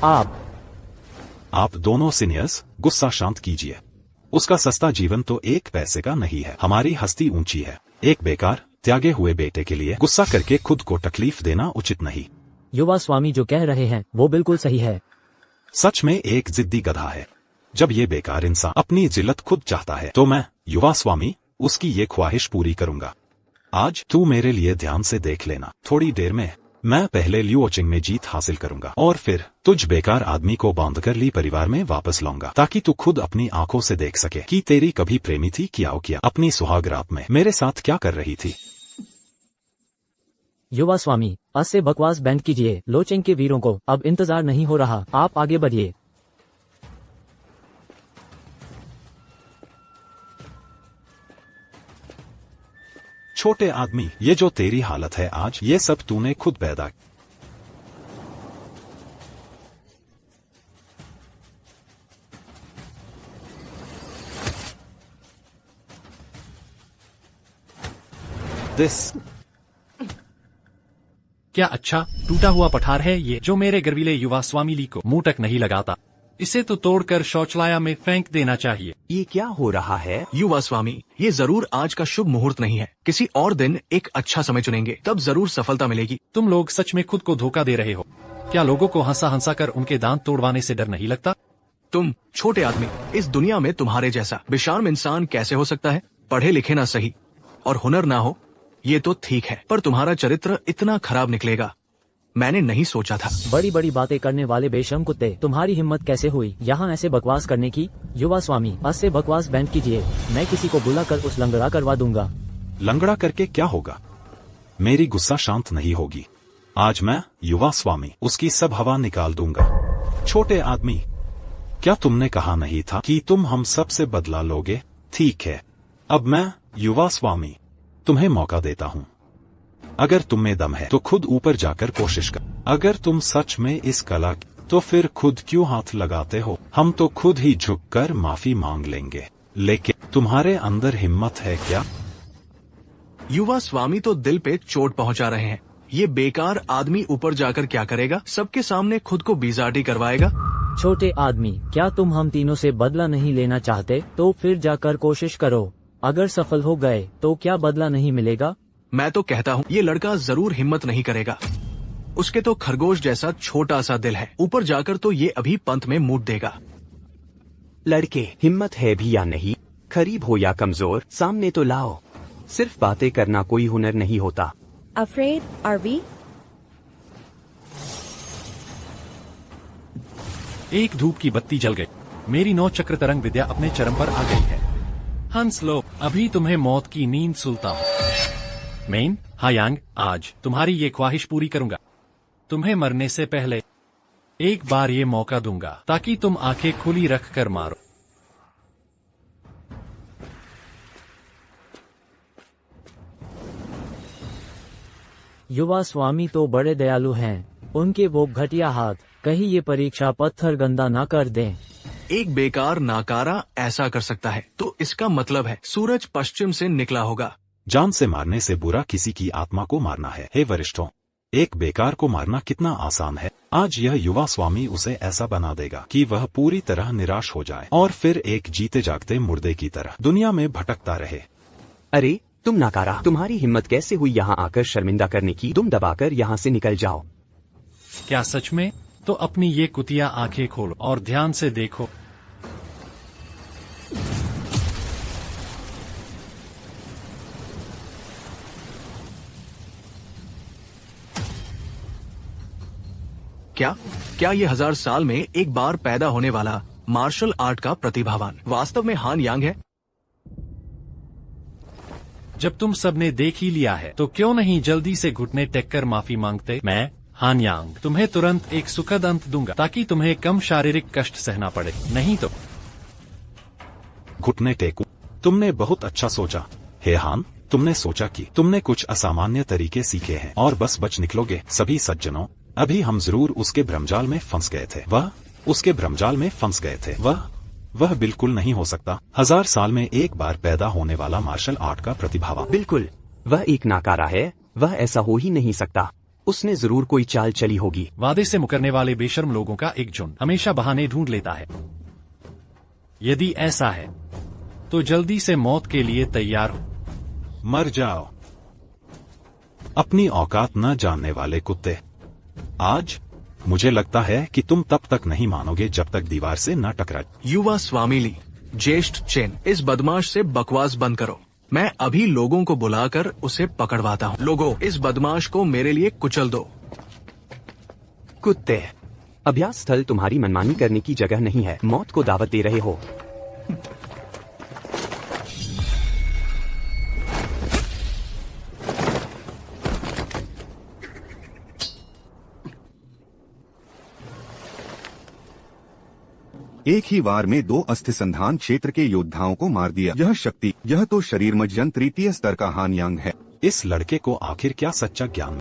आप दोनों सीनियर्स गुस्सा शांत कीजिए। उसका सस्ता जीवन तो 1 पैसे का नहीं है। हमारी हस्ती ऊंची है। एक बेकार त्यागे हुए बेटे के लिए गुस्सा करके खुद को तकलीफ देना उचित नहीं। युवा स्वामी जो कह रहे हैं वो बिल्कुल सही है। सच में एक जिद्दी गधा है। जब ये बेकार इंसान अपनी जिल्लत खुद चाहता है तो मैं, युवा स्वामी, उसकी ये ख्वाहिश पूरी करूंगा। आज तू मेरे लिए ध्यान से देख लेना। थोड़ी देर में मैं पहले लियोचिंग में जीत हासिल करूंगा और फिर तुझ बेकार आदमी को बांधकर ली परिवार में वापस लाऊंगा, ताकि तू खुद अपनी आंखों से देख सके कि तेरी कभी प्रेमी थी कियाओ किया अपनी सुहाग रात में मेरे साथ क्या कर रही थी। युवा स्वामी, आज से बकवास बैंड कीजिए। लोचेंग के वीरों को अब इंतजार नहीं हो रहा, आप आगे बढ़िए। छोटे आदमी, ये जो तेरी हालत है आज, ये सब तूने खुद पैदा। दिस क्या अच्छा टूटा हुआ पठार है ये, जो मेरे गर्वीले युवा स्वामी ली को मुंह तक नहीं लगाता। इसे तो तोड़कर शौचालय में फेंक देना चाहिए। ये क्या हो रहा है? युवा स्वामी, ये जरूर आज का शुभ मुहूर्त नहीं है। किसी और दिन एक अच्छा समय चुनेंगे, तब जरूर सफलता मिलेगी। तुम लोग सच में खुद को धोखा दे रहे हो। क्या लोगों को हंसा हंसा कर उनके दांत तोड़वाने से डर नहीं लगता? तुम छोटे आदमी, इस दुनिया में तुम्हारे जैसा बेशर्म इंसान कैसे हो सकता है? पढ़े लिखे ना सही और हुनर ना हो, ये तो ठीक है, पर तुम्हारा चरित्र इतना खराब निकलेगा, मैंने नहीं सोचा था। बड़ी बड़ी बातें करने वाले बेशर्म कुत्ते, तुम्हारी हिम्मत कैसे हुई यहाँ ऐसे बकवास करने की? युवा स्वामी, आज से बकवास बैंड कीजिए। मैं किसी को बुलाकर उस लंगड़ा करवा दूंगा। लंगड़ा करके क्या होगा? मेरी गुस्सा शांत नहीं होगी। आज मैं, युवा स्वामी, उसकी सब हवा निकाल दूंगा। छोटे आदमी, क्या तुमने कहा नहीं था कि तुम हम सब से बदला लोगे? ठीक है, अब मैं, युवा स्वामी, तुम्हें मौका देता हूँ। अगर तुम में दम है तो खुद ऊपर जाकर कोशिश कर। अगर तुम सच में इस कला तो फिर खुद क्यों हाथ लगाते हो? हम तो खुद ही झुककर माफी मांग लेंगे, लेकिन तुम्हारे अंदर हिम्मत है क्या? युवा स्वामी तो दिल पे चोट पहुंचा रहे हैं। ये बेकार आदमी ऊपर जाकर क्या करेगा? सबके सामने खुद को बीजाटी करवाएगा। छोटे आदमी, क्या तुम हम तीनों से बदला नहीं लेना चाहते? तो फिर जाकर कोशिश करो। अगर सफल हो गए तो क्या बदला नहीं मिलेगा? मैं तो कहता हूँ ये लड़का जरूर हिम्मत नहीं करेगा। उसके तो खरगोश जैसा छोटा सा दिल है। ऊपर जाकर तो ये अभी पंत में मूट देगा। लड़के, हिम्मत है भी या नहीं, करीब हो या कमजोर, सामने तो लाओ। सिर्फ बातें करना कोई हुनर नहीं होता। Afraid, are we? एक धूप की बत्ती जल गई। मेरी 9 चक्र तरंग विद्या अपने चरम पर आ गई है। हंस लो, अभी तुम्हें मौत की नींद सुलता हूँ। मेन, हायांग, आज तुम्हारी ये ख्वाहिश पूरी करूंगा। तुम्हें मरने से पहले एक बार ये मौका दूंगा ताकि तुम आंखें खुली रख कर मारो। युवा स्वामी तो बड़े दयालु हैं। उनके वो घटिया हाथ, कहीं ये परीक्षा पत्थर गंदा ना कर दें। एक बेकार नाकारा ऐसा कर सकता है तो इसका मतलब है सूरज पश्चिम से निकला होगा। जान से मारने से बुरा किसी की आत्मा को मारना है। हे वरिष्ठों, एक बेकार को मारना कितना आसान है। आज यह युवा स्वामी उसे ऐसा बना देगा कि वह पूरी तरह निराश हो जाए और फिर एक जीते जागते मुर्दे की तरह दुनिया में भटकता रहे। अरे तुम नाकारा, तुम्हारी हिम्मत कैसे हुई यहाँ आकर शर्मिंदा करने की? तुम दबाकर यहाँ से निकल जाओ। क्या सच में? तो अपनी ये कुतिया आंखें खोलो और ध्यान से देखो। क्या ये 1000 साल में एक बार पैदा होने वाला मार्शल आर्ट का प्रतिभावान वास्तव में हान यांग है? जब तुम सबने देख ही लिया है तो क्यों नहीं जल्दी से घुटने टेक कर माफी मांगते। मैं हान यांग तुम्हें तुरंत एक सुखद अंत दूंगा ताकि तुम्हें कम शारीरिक कष्ट सहना पड़े, नहीं तो। घुटने टेकू। तुमने बहुत अच्छा सोचा। हे हान, तुमने सोचा कि तुमने कुछ असामान्य तरीके सीखे हैं और बस बच निकलोगे। सभी सज्जनों, अभी हम जरूर उसके भ्रमजाल में फंस गए थे। वह उसके भ्रमजाल में फंस गए थे। वह बिल्कुल नहीं हो सकता। 1000 साल में एक बार पैदा होने वाला मार्शल आर्ट का प्रतिभावा। बिल्कुल, वह एक नाकारा है। वह ऐसा हो ही नहीं सकता। उसने जरूर कोई चाल चली होगी। वादे से मुकरने वाले बेशर्म लोगों का एक झुंड हमेशा बहाने ढूंढ लेता है। यदि ऐसा है तो जल्दी से मौत के लिए तैयार हो। मर जाओ, अपनी औकात न जानने वाले कुत्ते। आज मुझे लगता है कि तुम तब तक नहीं मानोगे जब तक दीवार से न टकरा। युवा स्वामी ली, ज्येष्ठ चेन, इस बदमाश से बकवास बंद करो। मैं अभी लोगों को बुलाकर उसे पकड़वाता हूँ। लोगों, इस बदमाश को मेरे लिए कुचल दो। कुत्ते, अभ्यास स्थल तुम्हारी मनमानी करने की जगह नहीं है। मौत को दावत दे रहे हो। एक ही वार में 2 अस्थिसंधान क्षेत्र के योद्धाओं को मार दिया। यह शक्ति, यह तो शरीर मज्जन तृतीय स्तर का हान यांग है। इस लड़के को आखिर क्या सच्चा ज्ञान।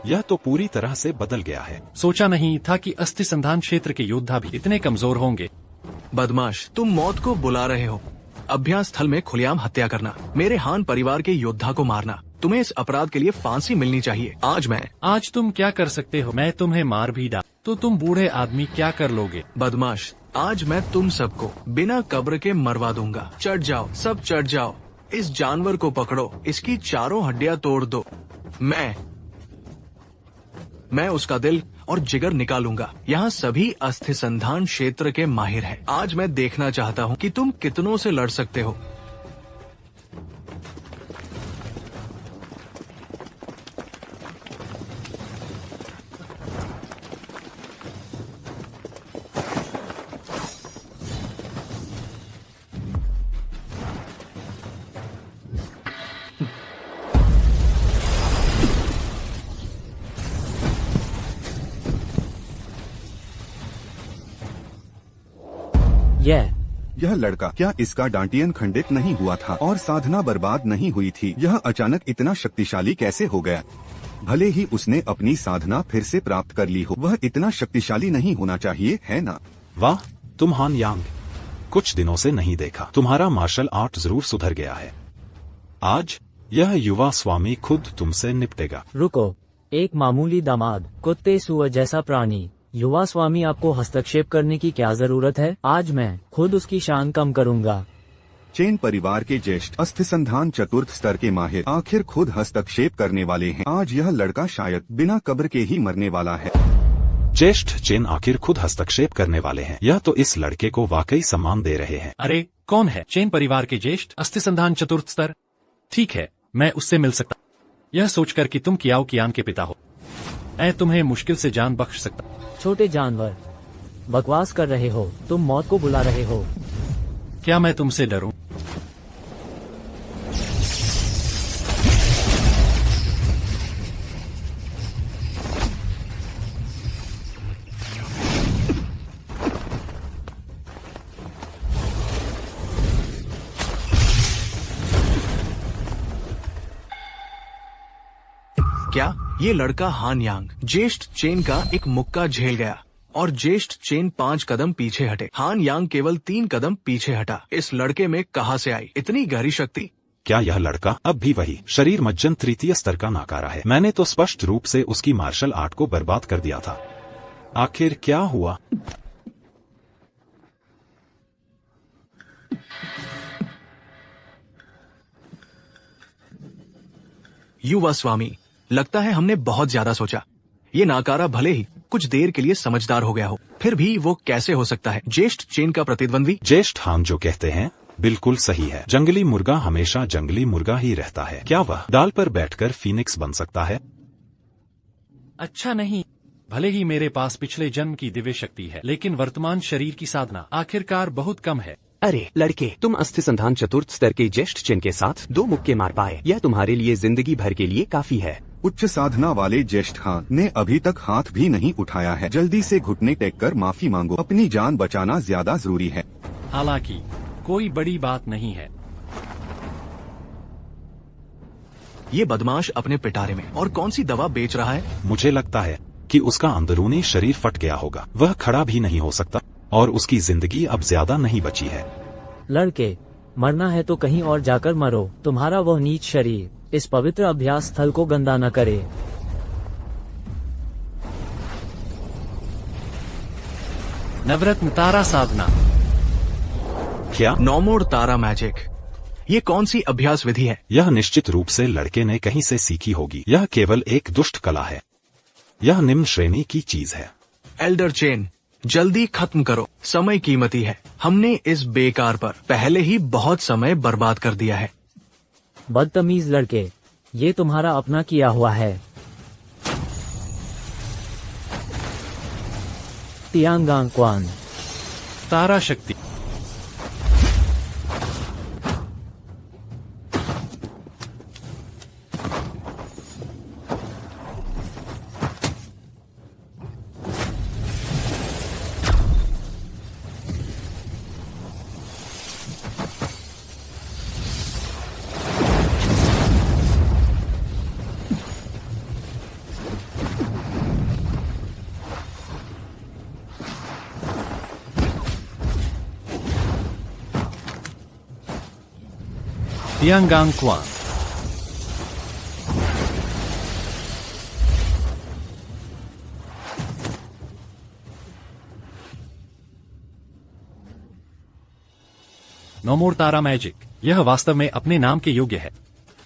यह तो पूरी तरह से बदल गया है। सोचा नहीं था कि अस्थि संधान क्षेत्र के योद्धा भी इतने कमजोर होंगे। बदमाश, तुम मौत को बुला रहे हो। अभ्यास स्थल में खुलेआम हत्या करना, मेरे हान परिवार के योद्धा को मारना, तुम्हें इस अपराध के लिए फांसी मिलनी चाहिए। आज तुम क्या कर सकते हो? मैं तुम्हें मार भी डाल तो तुम बूढ़े आदमी क्या कर लोगे? बदमाश, आज मैं तुम सबको बिना कब्र के मरवा दूंगा। चढ़ जाओ, सब चढ़ जाओ। इस जानवर को पकड़ो, इसकी चारों हड्डियां तोड़ दो। मैं उसका दिल और जिगर निकालूंगा। यहाँ सभी अस्थि संधान क्षेत्र के माहिर हैं। आज मैं देखना चाहता हूँ कि तुम कितनों से लड़ सकते हो। यह लड़का, क्या इसका डांटियन खंडित नहीं हुआ था और साधना बर्बाद नहीं हुई थी? यह अचानक इतना शक्तिशाली कैसे हो गया? भले ही उसने अपनी साधना फिर से प्राप्त कर ली हो, वह इतना शक्तिशाली नहीं होना चाहिए, है ना? वाह, तुम हान यांग, कुछ दिनों से नहीं देखा। तुम्हारा मार्शल आर्ट जरूर सुधर गया है। आज यह युवा स्वामी खुद तुमसे निपटेगा। रुको, एक मामूली दामाद, कुत्ते सुअर जैसा प्राणी, युवा स्वामी आपको हस्तक्षेप करने की क्या जरूरत है? आज मैं खुद उसकी शान कम करूंगा। चेन परिवार के ज्येष्ठ अस्थिसंधान चतुर्थ स्तर के माहिर आखिर खुद हस्तक्षेप करने वाले हैं। आज यह लड़का शायद बिना कब्र के ही मरने वाला है। ज्येष्ठ चेन आखिर खुद हस्तक्षेप करने वाले हैं। यह तो इस लड़के को वाकई सम्मान दे रहे हैं। अरे कौन है? चेन परिवार के ज्येष्ठ अस्थिसंधान चतुर्थ स्तर। ठीक है, मैं उससे मिल सकता। यह सोचकर कि तुम कियाओ कियान के पिता हो, मैं तुम्हें मुश्किल से जान बख्श सकता। छोटे जानवर, बकवास कर रहे हो। तुम मौत को बुला रहे हो। क्या मैं तुमसे डरूं? क्या ये लड़का हान यांग ज्येष्ठ चेन का एक मुक्का झेल गया और ज्येष्ठ चेन 5 कदम पीछे हटे। हान यांग केवल 3 कदम पीछे हटा। इस लड़के में कहां से आई इतनी गहरी शक्ति? क्या यह लड़का अब भी वही शरीर मज्जन तृतीय स्तर का नाकारा है? मैंने तो स्पष्ट रूप से उसकी मार्शल आर्ट को बर्बाद कर दिया था। आखिर क्या हुआ? युवा स्वामी, लगता है हमने बहुत ज्यादा सोचा। ये नाकारा भले ही कुछ देर के लिए समझदार हो गया हो, फिर भी वो कैसे हो सकता है ज्येष्ठ चेन का प्रतिद्वंद्वी? ज्येष्ठ हान जो कहते हैं बिल्कुल सही है। जंगली मुर्गा हमेशा जंगली मुर्गा ही रहता है। क्या वह डाल पर बैठकर फीनिक्स बन सकता है? अच्छा नहीं, भले ही मेरे पास पिछले जन्म की दिव्य शक्ति है, लेकिन वर्तमान शरीर की साधना आखिरकार बहुत कम है। अरे लड़के, तुम अस्थिसंधान चतुर्थ स्तर के ज्येष्ठ चिन्ह के साथ 2 मुक्के मार पाए। यह तुम्हारे लिए जिंदगी भर के लिए काफी है। उच्च साधना वाले ज्येष्ठ खान ने अभी तक हाथ भी नहीं उठाया है। जल्दी से घुटने टेक कर माफी मांगो, अपनी जान बचाना ज्यादा जरूरी है। हालांकि कोई बड़ी बात नहीं है। ये बदमाश अपने पिटारे में और कौन सी दवा बेच रहा है? मुझे लगता है कि उसका अंदरूनी शरीर फट गया होगा। वह खड़ा भी नहीं हो सकता और उसकी जिंदगी अब ज्यादा नहीं बची है। लड़के, मरना है तो कहीं और जाकर मरो। तुम्हारा वह नीच शरीर इस पवित्र अभ्यास स्थल को गंदा न करे। नवरत्न तारा साधना। क्या? नौमोड़ तारा मैजिक, ये कौन सी अभ्यास विधि है? यह निश्चित रूप से लड़के ने कहीं से सीखी होगी। यह केवल एक दुष्ट कला है। यह निम्न श्रेणी की चीज है। एल्डर चेन, जल्दी खत्म करो, समय कीमती है। हमने इस बेकार पर पहले ही बहुत समय बर्बाद कर दिया है। बदतमीज लड़के, ये तुम्हारा अपना किया हुआ है। तियांगांग क्वान। तारा शक्ति। तियांगांग क्वान। नोमोर तारा मैजिक, यह वास्तव में अपने नाम के योग्य है।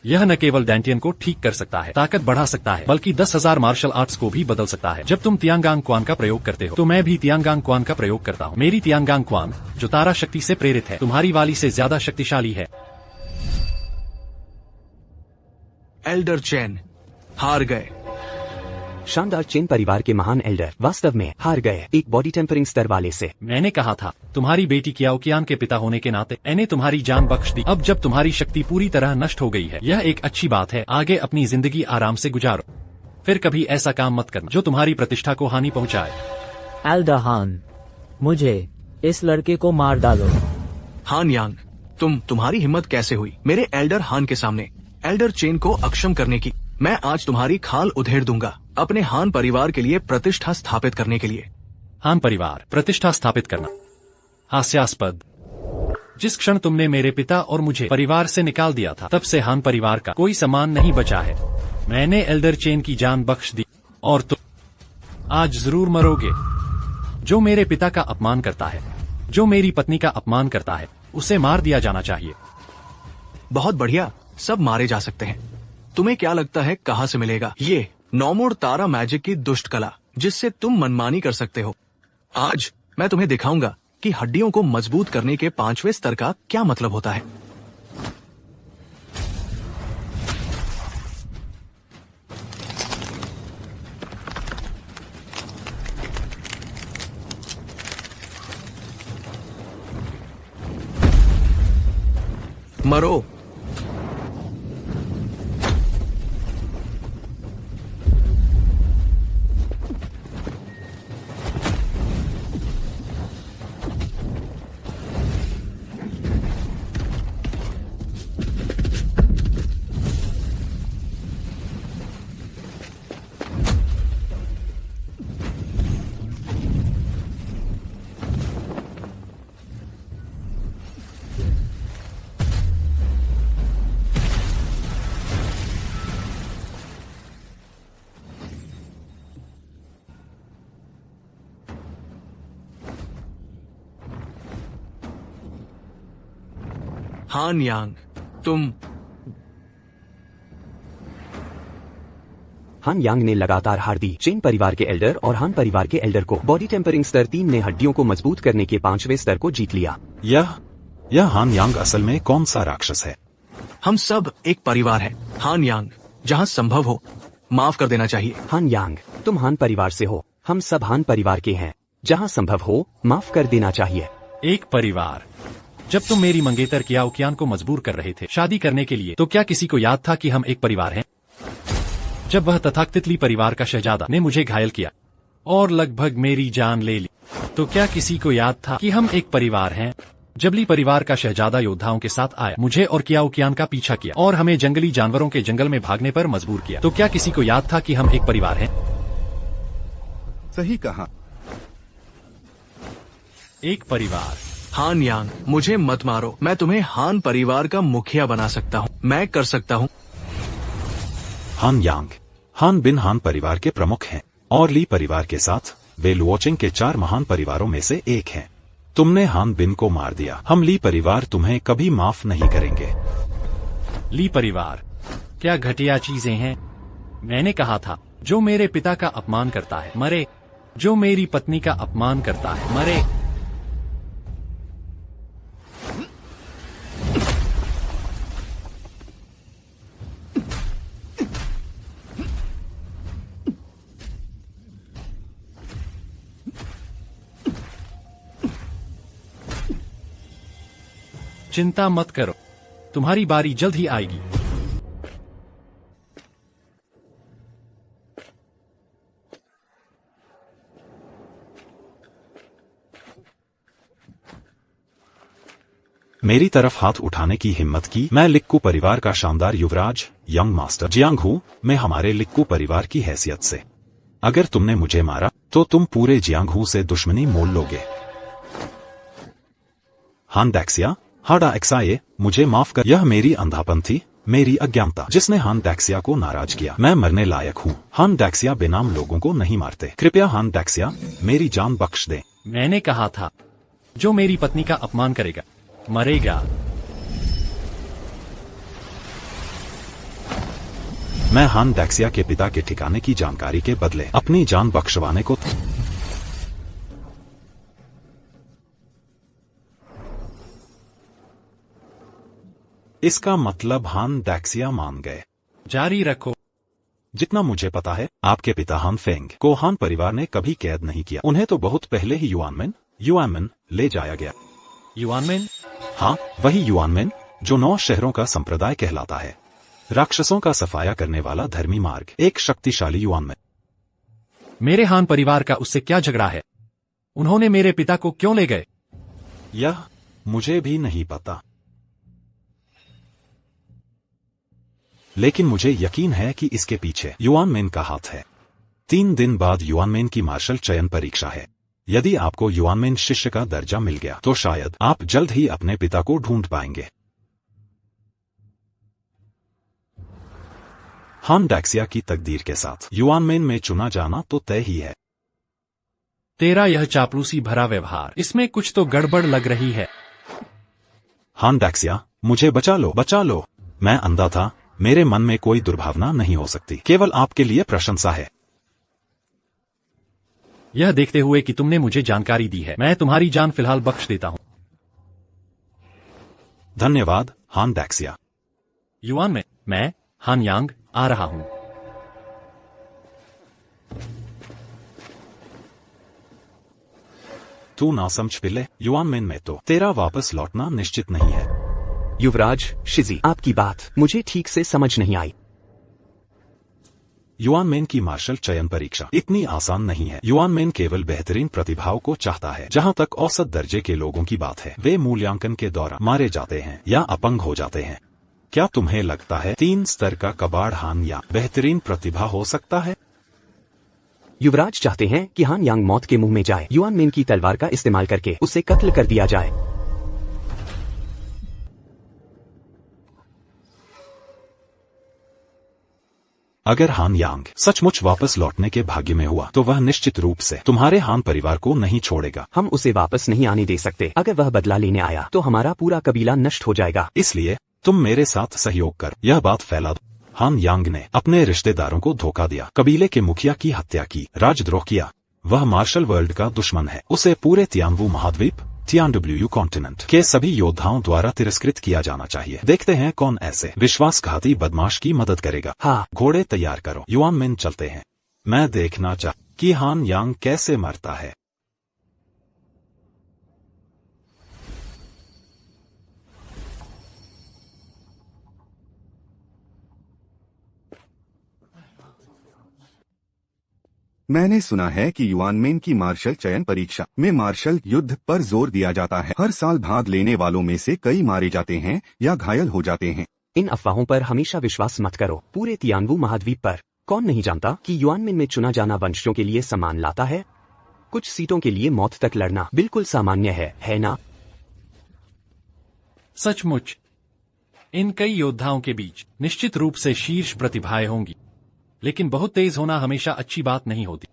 यह न केवल डैंटियन को ठीक कर सकता है, ताकत बढ़ा सकता है, बल्कि 10,000 मार्शल आर्ट्स को भी बदल सकता है। जब तुम तियांगांग क्वान का प्रयोग करते हो तो मैं भी तियांगांग क्वान का प्रयोग करता हूँ। मेरी तियांगांग क्वान, जो तारा शक्ति से प्रेरित है, तुम्हारी वाली से ज्यादा शक्तिशाली है। एल्डर चेन हार गए। शानदार चेन परिवार के महान एल्डर वास्तव में हार गए, एक बॉडी टेम्परिंग स्तर वाले से। मैंने कहा था, तुम्हारी बेटी कियाओकियान के पिता होने के नाते मैंने तुम्हारी जान बख्श दी। अब जब तुम्हारी शक्ति पूरी तरह नष्ट हो गई है, यह एक अच्छी बात है। आगे अपनी जिंदगी आराम से गुजारो। फिर कभी ऐसा काम मत करना जो तुम्हारी प्रतिष्ठा को हानि पहुंचाए। एल्डर हान, मुझे इस लड़के को मार डालो। हान यांग, तुम्हारी हिम्मत कैसे हुई मेरे एल्डर हान के सामने एल्डर चेन को अक्षम करने की? मैं आज तुम्हारी खाल उधेड़ दूंगा, अपने हान परिवार के लिए प्रतिष्ठा स्थापित करने के लिए। हान परिवार, प्रतिष्ठा स्थापित करना? हास्यास्पद। जिस क्षण तुमने मेरे पिता और मुझे परिवार से निकाल दिया था, तब से हान परिवार का कोई सम्मान नहीं बचा है। मैंने एल्डर चेन की जान बख्श दी और तुम आज जरूर मरोगे। जो मेरे पिता का अपमान करता है, जो मेरी पत्नी का अपमान करता है, उसे मार दिया जाना चाहिए। बहुत बढ़िया, सब मारे जा सकते हैं। तुम्हें क्या लगता है कहाँ से मिलेगा ये नौमोड़ तारा मैजिक की दुष्ट कला, जिससे तुम मनमानी कर सकते हो? आज मैं तुम्हें दिखाऊंगा कि हड्डियों को मजबूत करने के 5वें स्तर का क्या मतलब होता है। मरो। हान यांग, हान यांग ने लगातार हार दी। चेन परिवार के एल्डर और हान परिवार के एल्डर को बॉडी टेम्परिंग स्तर 3 ने हड्डियों को मजबूत करने के 5वें स्तर को जीत लिया। यह हान यांग असल में कौन सा राक्षस है? हम सब एक परिवार है। हान यांग, जहाँ संभव हो माफ कर देना चाहिए। हान यांग, तुम हान परिवार से हो, हम सब हान परिवार के हैं। जहाँ संभव हो माफ कर देना चाहिए। एक परिवार, जब तुम मेरी मंगेतर कियाओकियान को मजबूर कर रहे थे शादी करने के लिए, तो क्या किसी को याद था कि हम एक परिवार हैं? जब वह तथाकथित ली परिवार का शहजादा ने मुझे घायल किया और लगभग मेरी जान ले ली, तो क्या किसी को याद था कि हम एक परिवार हैं? जब ली परिवार का शहजादा योद्धाओं के साथ आया, मुझे और कियाओकियान का पीछा किया और हमें जंगली जानवरों के जंगल में भागने पर मजबूर किया, तो क्या किसी को याद था कि हम एक परिवार हैं? सही कहा। एक परिवार। हान यांग, मुझे मत मारो। मैं तुम्हें हान परिवार का मुखिया बना सकता हूँ। मैं कर सकता हूँ। हान यांग, हान बिन हान परिवार के प्रमुख हैं और ली परिवार के साथ वे लुओचिंग के 4 महान परिवारों में से एक हैं। तुमने हान बिन को मार दिया। हम ली परिवार तुम्हें कभी माफ नहीं करेंगे। ली परिवार, क्या घटिया चीजें हैं। मैंने कहा था, जो मेरे पिता का अपमान करता है मरे, जो मेरी पत्नी का अपमान करता है मरे। चिंता मत करो, तुम्हारी बारी जल्द ही आएगी। मेरी तरफ हाथ उठाने की हिम्मत की। मैं लिक्कू परिवार का शानदार युवराज यंग मास्टर जियांग हूँ। मैं हमारे लिक्कू परिवार की हैसियत से, अगर तुमने मुझे मारा तो तुम पूरे जियांग हूँ से दुश्मनी मोल लोगे। हान डैक्सिया, हाडा एक्साये, मुझे माफ कर। यह मेरी अंधापन थी, मेरी अज्ञानता, जिसने हान डैक्सिया को नाराज किया। मैं मरने लायक हूँ। हान डैक्सिया बेनाम लोगों को नहीं मारते। कृपया हान डैक्सिया मेरी जान बख्श दे। मैंने कहा था, जो मेरी पत्नी का अपमान करेगा मरेगा। मैं हान डैक्सिया के पिता के ठिकाने की जानकारी के बदले अपनी जान बख्शवाने को इसका मतलब हान डैक्सिया मान गए। जारी रखो। जितना मुझे पता है, आपके पिता हान फेंग को हान परिवार ने कभी कैद नहीं किया। उन्हें तो बहुत पहले ही युआनमेन ले जाया गया। युआनमेन? हाँ, वही युआनमेन जो 9 शहरों का संप्रदाय कहलाता है। राक्षसों का सफाया करने वाला धर्मी मार्ग, एक शक्तिशाली युआनमेन। मेरे हान परिवार का उससे क्या झगड़ा है? उन्होंने मेरे पिता को क्यों ले गए? यह मुझे भी नहीं पता, लेकिन मुझे यकीन है कि इसके पीछे युआनमेन का हाथ है। 3 दिन बाद युआनमेन की मार्शल चयन परीक्षा है। यदि आपको युआनमेन शिष्य का दर्जा मिल गया तो शायद आप जल्द ही अपने पिता को ढूंढ पाएंगे। हान डैक्सिया की तकदीर के साथ युआनमेन में चुना जाना तो तय ही है। तेरा यह चापलूसी भरा व्यवहार, इसमें कुछ तो गड़बड़ लग रही है। हान डैक्सिया, मुझे बचा लो, बचा लो। मैं अंधा था, मेरे मन में कोई दुर्भावना नहीं हो सकती, केवल आपके लिए प्रशंसा है। यह देखते हुए कि तुमने मुझे जानकारी दी है, मैं तुम्हारी जान फिलहाल बख्श देता हूँ। धन्यवाद हान डैक्सिया। युआनमेन, मैं हान यांग आ रहा हूँ। तू ना समझ पिले, युआनमेन में तो तेरा वापस लौटना निश्चित नहीं है। युवराज शिजी, आपकी बात मुझे ठीक से समझ नहीं आई। युआनमेन की मार्शल चयन परीक्षा इतनी आसान नहीं है। युआनमेन केवल बेहतरीन प्रतिभाओं को चाहता है। जहां तक औसत दर्जे के लोगों की बात है, वे मूल्यांकन के दौरान मारे जाते हैं या अपंग हो जाते हैं। क्या तुम्हें लगता है 3 स्तर का कबाड़ हान या बेहतरीन प्रतिभा हो सकता है? युवराज चाहते हैं कि हान यांग मौत के मुंह में जाए। युआनमेन की तलवार का इस्तेमाल करके उसे कत्ल कर दिया जाए। अगर हान यांग सचमुच वापस लौटने के भाग्य में हुआ तो वह निश्चित रूप से तुम्हारे हान परिवार को नहीं छोड़ेगा। हम उसे वापस नहीं आने दे सकते। अगर वह बदला लेने आया तो हमारा पूरा कबीला नष्ट हो जाएगा। इसलिए तुम मेरे साथ सहयोग कर यह बात फैला दो। हान यांग ने अपने रिश्तेदारों को धोखा दिया, कबीले के मुखिया की हत्या की, राजद्रोह किया। वह मार्शल वर्ल्ड का दुश्मन है। उसे पूरे तियानवू महाद्वीप TNW कॉन्टिनेंट के सभी योद्धाओं द्वारा तिरस्कृत किया जाना चाहिए। देखते हैं कौन ऐसे विश्वासघाती बदमाश की मदद करेगा। हाँ, घोड़े तैयार करो, युआनमेन चलते हैं। मैं देखना चाहता कि हान यांग कैसे मरता है। मैंने सुना है कि युआनमेन की मार्शल चयन परीक्षा में मार्शल युद्ध पर जोर दिया जाता है। हर साल भाग लेने वालों में से कई मारे जाते हैं या घायल हो जाते हैं। इन अफवाहों पर हमेशा विश्वास मत करो। पूरे तियानवू महाद्वीप पर कौन नहीं जानता कि युआनमिन में चुना जाना वंशजों के लिए सम्मान लाता है। कुछ सीटों के लिए मौत तक लड़ना बिल्कुल सामान्य है ना? सचमुच इन कई योद्धाओं के बीच निश्चित रूप से शीर्ष प्रतिभाएं होंगी, लेकिन बहुत तेज होना हमेशा अच्छी बात नहीं होती।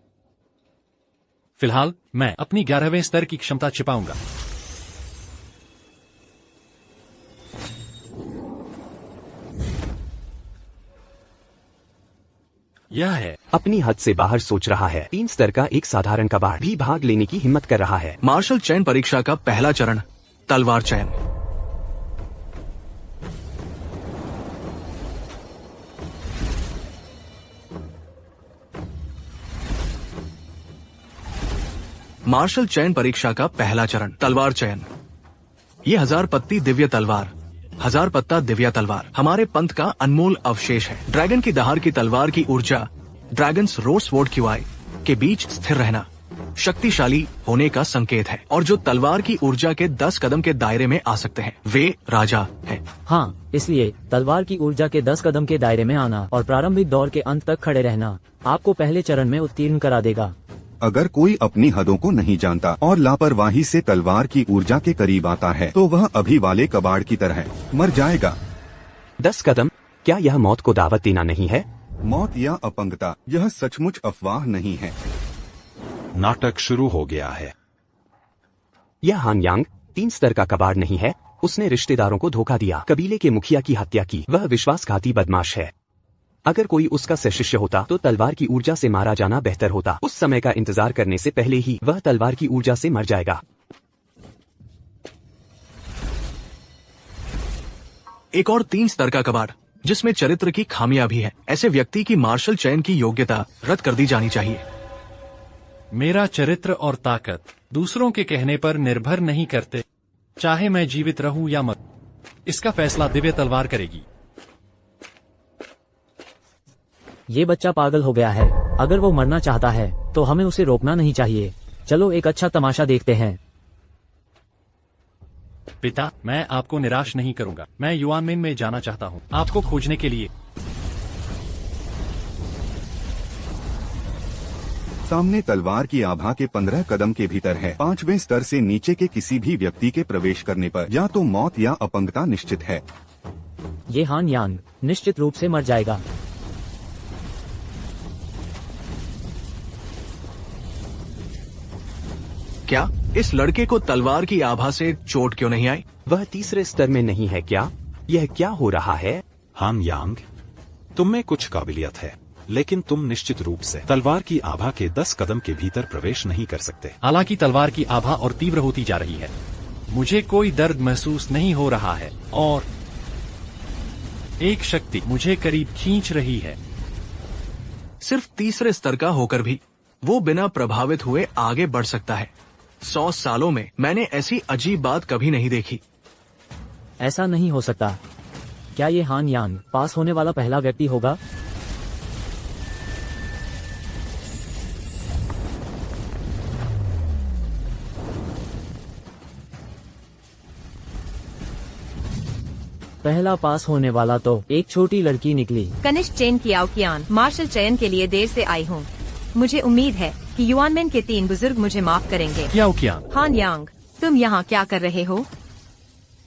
फिलहाल मैं अपनी 11वें स्तर की क्षमता छिपाऊंगा। यह है। अपनी हद से बाहर सोच रहा है। 3 स्तर का एक साधारण कबाड़ भी भाग लेने की हिम्मत कर रहा है। मार्शल चयन परीक्षा का पहला चरण, तलवार चयन। मार्शल चयन परीक्षा का पहला चरण, तलवार चयन। ये 1000 पत्ती दिव्य तलवार, 1000 पत्ता दिव्य तलवार हमारे पंथ का अनमोल अवशेष है। ड्रैगन की दहाड़ की तलवार की ऊर्जा ड्रैगन्स रोज वोड क्यूआई के बीच स्थिर रहना शक्तिशाली होने का संकेत है, और जो तलवार की ऊर्जा के 10 कदम के दायरे में आ सकते हैं वे राजा हैं। हाँ, इसलिए तलवार की ऊर्जा के 10 कदम के दायरे में आना और प्रारंभिक दौर के अंत तक खड़े रहना आपको पहले चरण में उत्तीर्ण करा देगा। अगर कोई अपनी हदों को नहीं जानता और लापरवाही से तलवार की ऊर्जा के करीब आता है तो वह अभी वाले कबाड़ की तरह मर जाएगा। 10 कदम, क्या यह मौत को दावत देना नहीं है? मौत या अपंगता, यह सचमुच अफवाह नहीं है। नाटक शुरू हो गया है। यह हान यांग 3 स्तर का कबाड़ नहीं है। उसने रिश्तेदारों को धोखा दिया, कबीले के मुखिया की हत्या की। वह विश्वासघाती बदमाश है। अगर कोई उसका शिष्य होता तो तलवार की ऊर्जा से मारा जाना बेहतर होता। उस समय का इंतजार करने से पहले ही वह तलवार की ऊर्जा से मर जाएगा। एक और 3 स्तर का कबाड़ जिसमें चरित्र की खामियां भी है। ऐसे व्यक्ति की मार्शल चयन की योग्यता रद्द कर दी जानी चाहिए। मेरा चरित्र और ताकत दूसरों के कहने पर निर्भर नहीं करते, चाहे मैं जीवित रहूं या मर। इसका फैसला दिव्य तलवार करेगी। ये बच्चा पागल हो गया है। अगर वो मरना चाहता है तो हमें उसे रोकना नहीं चाहिए। चलो एक अच्छा तमाशा देखते हैं। पिता, मैं आपको निराश नहीं करूंगा। मैं युआनमिन में जाना चाहता हूं, आपको खोजने के लिए। सामने तलवार की आभा के 15 कदम के भीतर है। 5वें स्तर से नीचे के किसी भी व्यक्ति के प्रवेश करने पर या तो मौत या अपंगता निश्चित है। ये हान यांग निश्चित रूप से मर जाएगा। क्या इस लड़के को तलवार की आभा से चोट क्यों नहीं आई? वह 3रे स्तर में नहीं है क्या? यह क्या हो रहा है? हान यांग, तुम में कुछ काबिलियत है, लेकिन तुम निश्चित रूप से तलवार की आभा के 10 कदम के भीतर प्रवेश नहीं कर सकते। हालांकि तलवार की आभा और तीव्र होती जा रही है। मुझे कोई दर्द महसूस नहीं हो रहा है और एक शक्ति मुझे करीब खींच रही है। सिर्फ 3रे स्तर का होकर भी वो बिना प्रभावित हुए आगे बढ़ सकता है। 100 सालों में मैंने ऐसी अजीब बात कभी नहीं देखी। ऐसा नहीं हो सकता। क्या ये हान यांग पास होने वाला पहला व्यक्ति होगा? पहला पास होने वाला तो एक छोटी लड़की निकली। कनिष्क चेन कियाओकियान, मार्शल चयन के लिए देर से आई हूँ। मुझे उम्मीद है कि युआनमिन के 3 बुजुर्ग मुझे माफ करेंगे। कियाओकियान, हान यांग, तुम यहाँ क्या कर रहे हो?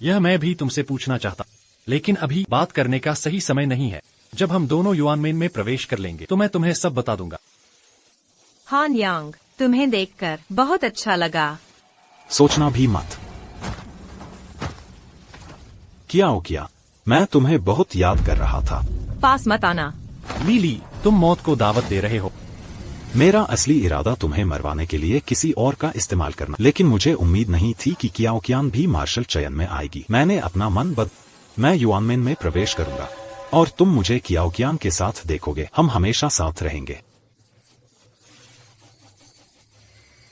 यह मैं भी तुमसे पूछना चाहता, लेकिन अभी बात करने का सही समय नहीं है। जब हम दोनों युआनमिन में प्रवेश कर लेंगे तो मैं तुम्हें सब बता दूंगा। हान यांग, तुम्हें देखकर बहुत अच्छा लगा। सोचना भी मत। किया, मैं तुम्हें बहुत याद कर रहा था। पास मत आना। लीली, तुम मौत को दावत दे रहे हो। मेरा असली इरादा तुम्हें मरवाने के लिए किसी और का इस्तेमाल करना, लेकिन मुझे उम्मीद नहीं थी कि कियाओकियान भी मार्शल चयन में आएगी। मैंने अपना मन मैं युआनमिन में प्रवेश करूंगा और तुम मुझे कियाओकियान के साथ देखोगे। हम हमेशा साथ रहेंगे।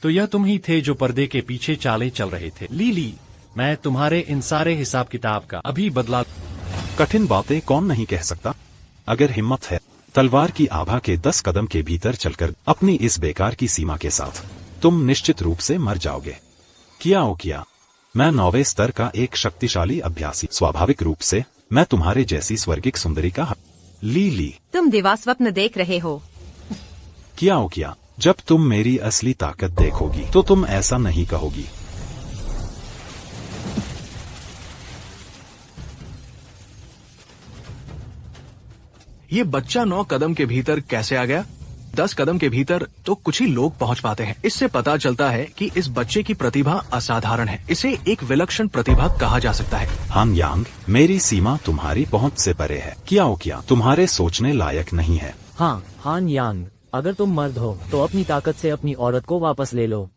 तो यह तुम ही थे जो पर्दे के पीछे चाले चल रहे थे। लीली, मैं तुम्हारे इन सारे हिसाब किताब का अभी बदला। कठिन बातें कौन नहीं कह सकता। अगर हिम्मत है तलवार की आभा के 10 कदम के भीतर चलकर अपनी इस बेकार की सीमा के साथ तुम निश्चित रूप से मर जाओगे। किया मैं 9वें स्तर का एक शक्तिशाली अभ्यासी, स्वाभाविक रूप से मैं तुम्हारे जैसी स्वर्गिक सुंदरी का ली। तुम दिवास्वप्न देख रहे हो। किया जब तुम मेरी असली ताकत देखोगी तो तुम ऐसा नहीं कहोगी। ये बच्चा 9 कदम के भीतर कैसे आ गया? 10 कदम के भीतर तो कुछ ही लोग पहुंच पाते हैं। इससे पता चलता है कि इस बच्चे की प्रतिभा असाधारण है। इसे एक विलक्षण प्रतिभा कहा जा सकता है। हान यांग, मेरी सीमा तुम्हारी पहुंच से परे है। किया तुम्हारे सोचने लायक नहीं है। हाँ हान यांग, अगर तुम मर्द हो तो अपनी ताकत से अपनी औरत को वापस ले लो।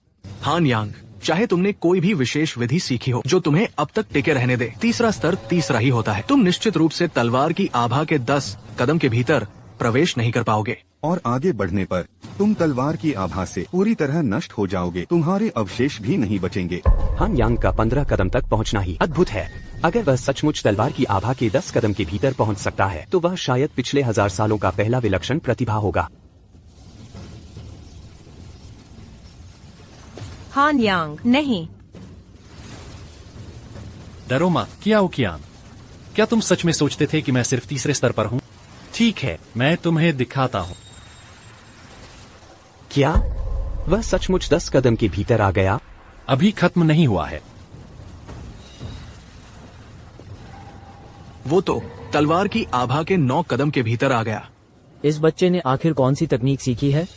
हान यांग, चाहे तुमने कोई भी विशेष विधि सीखी हो जो तुम्हें अब तक टिके रहने दे, तीसरा स्तर तीसरा ही होता है। तुम निश्चित रूप से तलवार की आभा के 10 कदम के भीतर प्रवेश नहीं कर पाओगे। और आगे बढ़ने पर तुम तलवार की आभा से पूरी तरह नष्ट हो जाओगे। तुम्हारे अवशेष भी नहीं बचेंगे। हान यांग का 15 कदम तक पहुंचना ही अद्भुत है। अगर वह सचमुच तलवार की आभा के 10 कदम के भीतर पहुंच सकता है तो वह शायद पिछले 1000 सालों का पहला विलक्षण प्रतिभा होगा। हान यांग, नहीं। डरो मत कियान। क्या तुम सच में सोचते थे कि मैं सिर्फ तीसरे स्तर पर हूँ? ठीक है, मैं तुम्हें दिखाता हूँ। क्या वह सचमुच 10 कदम के भीतर आ गया? अभी खत्म नहीं हुआ है। वो तो तलवार की आभा के 9 कदम के भीतर आ गया। इस बच्चे ने आखिर कौन सी तकनीक सीखी है?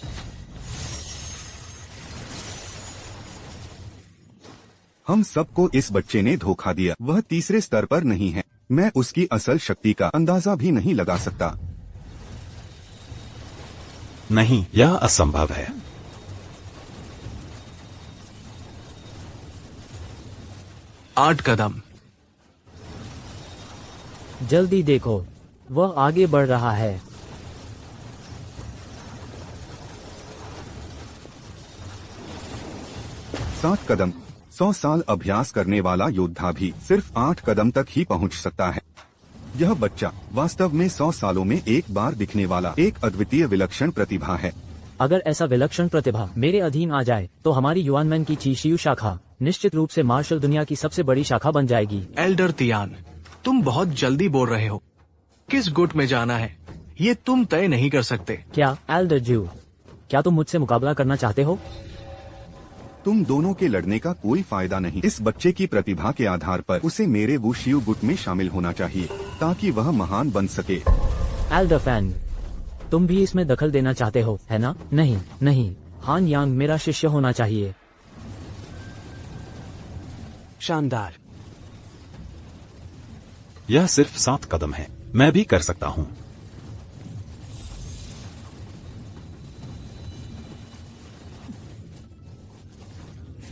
हम सबको इस बच्चे ने धोखा दिया। वह तीसरे स्तर पर नहीं है। मैं उसकी असल शक्ति का अंदाजा भी नहीं लगा सकता। नहीं, यह असंभव है। आठ कदम। जल्दी देखो, वह आगे बढ़ रहा है। सात कदम। 100 साल अभ्यास करने वाला योद्धा भी सिर्फ 8 कदम तक ही पहुंच सकता है। यह बच्चा वास्तव में 100 सालों में एक बार दिखने वाला एक अद्वितीय विलक्षण प्रतिभा है। अगर ऐसा विलक्षण प्रतिभा मेरे अधीन आ जाए तो हमारी युवानमैन की चीशियू शाखा निश्चित रूप से मार्शल दुनिया की सबसे बड़ी शाखा बन जाएगी। एल्डर तियान, तुम बहुत जल्दी बोल रहे हो। किस गुट में जाना है ये तुम तय नहीं कर सकते। क्या एल्डर ज्यू, क्या तुम मुझसे मुकाबला करना चाहते हो? तुम दोनों के लड़ने का कोई फायदा नहीं। इस बच्चे की प्रतिभा के आधार पर उसे मेरे वुशियू गुट में शामिल होना चाहिए ताकि वह महान बन सके। एल्डर फैन, तुम भी इसमें दखल देना चाहते हो, है ना? नहीं, हान यांग मेरा शिष्य होना चाहिए। शानदार। यह सिर्फ 7 कदम है, मैं भी कर सकता हूँ।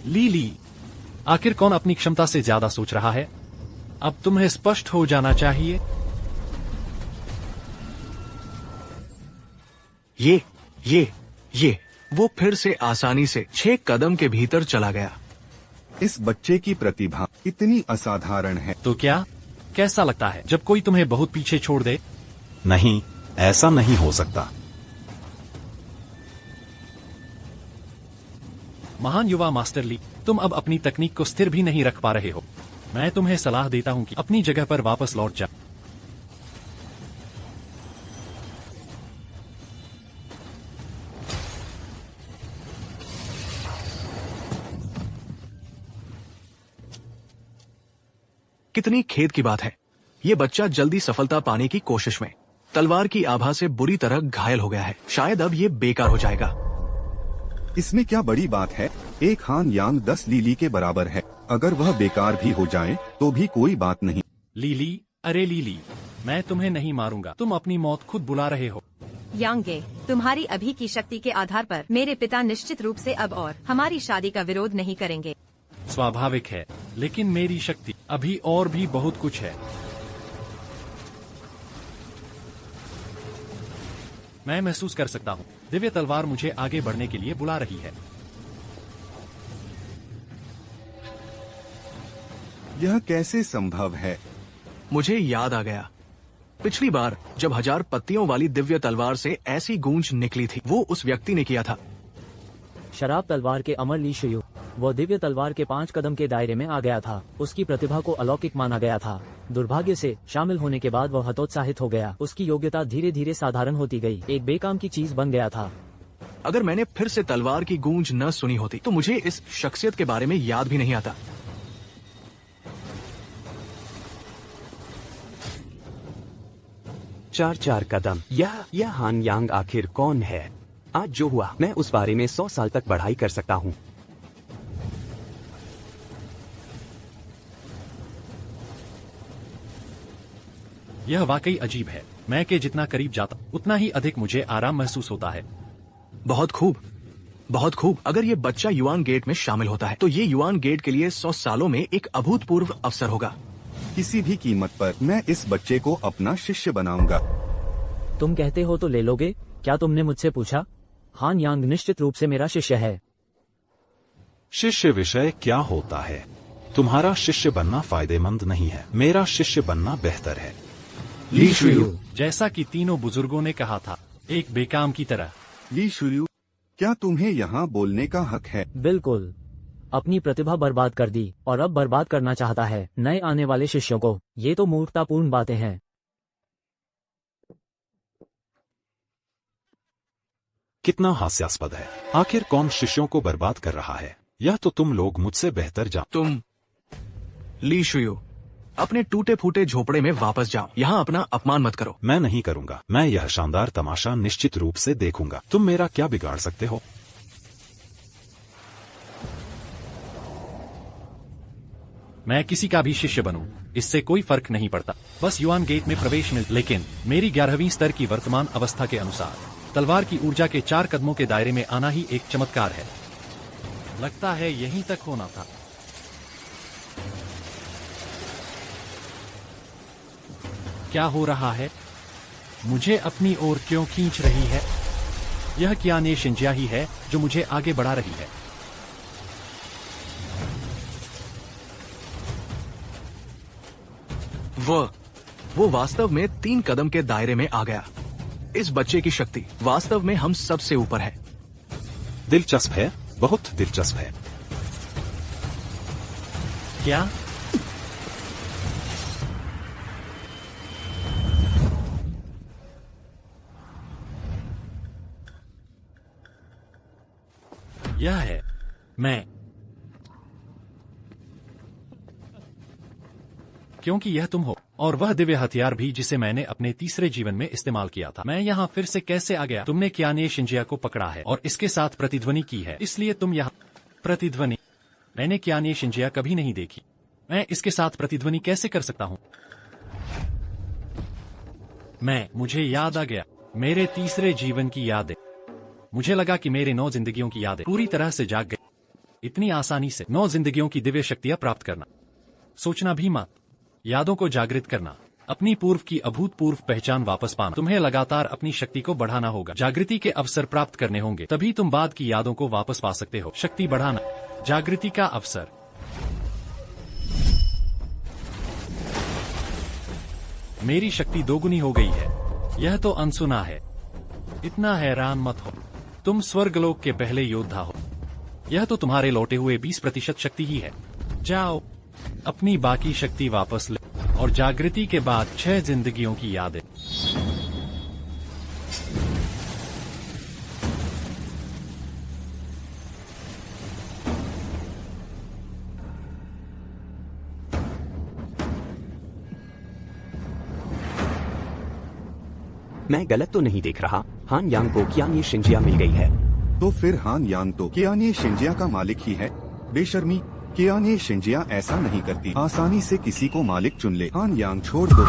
ली, आखिर कौन अपनी क्षमता से ज्यादा सोच रहा है? अब तुम्हें स्पष्ट हो जाना चाहिए। ये वो फिर से आसानी से 6 कदम के भीतर चला गया। इस बच्चे की प्रतिभा इतनी असाधारण है। तो क्या कैसा लगता है जब कोई तुम्हें बहुत पीछे छोड़ दे? नहीं, ऐसा नहीं हो सकता। महान युवा मास्टर ली, तुम अब अपनी तकनीक को स्थिर भी नहीं रख पा रहे हो। मैं तुम्हें सलाह देता हूँ कि अपनी जगह पर वापस लौट जा। कितनी खेद की बात है, ये बच्चा जल्दी सफलता पाने की कोशिश में तलवार की आभा से बुरी तरह घायल हो गया है। शायद अब ये बेकार हो जाएगा। इसमें क्या बड़ी बात है? एक हान यांग 10 लीली के बराबर है। अगर वह बेकार भी हो जाए तो भी कोई बात नहीं। लीली, अरे लीली, मैं तुम्हें नहीं मारूंगा। तुम अपनी मौत खुद बुला रहे हो। यांगे, तुम्हारी अभी की शक्ति के आधार पर मेरे पिता निश्चित रूप से अब और हमारी शादी का विरोध नहीं करेंगे। स्वाभाविक है, लेकिन मेरी शक्ति अभी और भी बहुत कुछ है। मैं महसूस कर सकता हूँ, दिव्य तलवार मुझे आगे बढ़ने के लिए बुला रही है। यह कैसे संभव है? मुझे याद आ गया, पिछली बार जब 1000 पत्तियों वाली दिव्य तलवार से ऐसी गूंज निकली थी, वो उस व्यक्ति ने किया था। शराब तलवार के अमर ली शुयू, वो दिव्य तलवार के 5 कदम के दायरे में आ गया था। उसकी प्रतिभा को अलौकिक माना गया था। दुर्भाग्य से शामिल होने के बाद वह हतोत्साहित हो गया। उसकी योग्यता धीरे धीरे साधारण होती गई, एक बेकाम की चीज बन गया था। अगर मैंने फिर से तलवार की गूंज न सुनी होती तो मुझे इस शख्सियत के बारे में याद भी नहीं आता। चार कदम। यह हान यांग आखिर कौन है? आज जो हुआ, मैं उस बारे में 100 साल तक पढ़ाई कर सकता हूँ। यह वाकई अजीब है। मैं के जितना करीब जाता उतना ही अधिक मुझे आराम महसूस होता है। बहुत खूब, बहुत खूब। अगर ये बच्चा युआन गेट में शामिल होता है तो ये युआन गेट के लिए 100 सालों में एक अभूतपूर्व अवसर होगा। किसी भी कीमत पर मैं इस बच्चे को अपना शिष्य बनाऊंगा। तुम कहते हो तो ले लोगे? क्या तुमने मुझसे पूछा? हान यांग निश्चित रूप से मेरा शिष्य है। शिष्य विषय क्या होता है? तुम्हारा शिष्य बनना फायदेमंद नहीं है, मेरा शिष्य बनना बेहतर है। ली शुयू, जैसा कि तीनों बुजुर्गों ने कहा था, एक बेकाम की तरह। ली शुयू, क्या तुम्हें यहाँ बोलने का हक है? बिल्कुल। अपनी प्रतिभा बर्बाद कर दी और अब बर्बाद करना चाहता है नए आने वाले शिष्यों को। ये तो मूर्खतापूर्ण बातें हैं। कितना हास्यास्पद है। आखिर कौन शिष्यों को बर्बाद कर रहा है? यह तो तुम लोग मुझसे बेहतर तुम ली शुयू, अपने टूटे फूटे झोपड़े में वापस जाओ। यहाँ अपना अपमान मत करो। मैं नहीं करूंगा। मैं यह शानदार तमाशा निश्चित रूप से देखूंगा। तुम मेरा क्या बिगाड़ सकते हो? मैं किसी का भी शिष्य बनूं, इससे कोई फर्क नहीं पड़ता। बस युआन गेट में प्रवेश मिल। लेकिन मेरी 11वीं स्तर की वर्तमान अवस्था के अनुसार तलवार की ऊर्जा के 4 कदमों के दायरे में आना ही एक चमत्कार है। लगता है यहीं तक होना था। क्या हो रहा है? मुझे अपनी ओर क्यों खींच रही है? यह कियाने शिंजिया ही है जो मुझे आगे बढ़ा रही है। वो वास्तव में 3 कदम के दायरे में आ गया। इस बच्चे की शक्ति वास्तव में हम सबसे ऊपर है। दिलचस्प है, बहुत दिलचस्प है। क्या? यह है मैं, क्योंकि यह तुम हो और वह दिव्य हथियार भी जिसे मैंने अपने तीसरे जीवन में इस्तेमाल किया था। मैं यहाँ फिर से कैसे आ गया? तुमने कियाने शिंजिया को पकड़ा है और इसके साथ प्रतिध्वनि की है, इसलिए तुम यहाँ। प्रतिध्वनि? मैंने कियाने शिंजिया कभी नहीं देखी। मैं इसके साथ प्रतिध्वनि कैसे कर सकता हूँ? मुझे याद आ गया, मेरे तीसरे जीवन की यादें। मुझे लगा कि मेरे 9 जिंदगियों की यादें पूरी तरह से जाग गई। इतनी आसानी से 9 जिंदगियों की दिव्य शक्तियां प्राप्त करना, सोचना भी मत। यादों को जागृत करना, अपनी पूर्व की अभूतपूर्व पहचान वापस पाना। तुम्हें लगातार अपनी शक्ति को बढ़ाना होगा। जागृति के अवसर प्राप्त करने होंगे, तभी तुम बाद की यादों को वापस पा सकते हो। शक्ति बढ़ाना, जागृति का अवसर। मेरी शक्ति दोगुनी हो गई है। यह तो अनसुना है। इतना हैरान मत हो, तुम स्वर्गलोक के पहले योद्धा हो। यह तो तुम्हारे लौटे हुए 20% शक्ति ही है। जाओ, अपनी बाकी शक्ति वापस ले और जागृति के बाद 6 जिंदगियों की यादें। मैं गलत तो नहीं देख रहा? हान यांग को कियाने शिंजिया मिल गई है। तो फिर हान यांग तो कियाने शिंजिया का मालिक ही है। बेशर्मी, कियाने शिंजिया ऐसा नहीं करती। आसानी से किसी को मालिक चुन ले। हान यांग छोड़ दो।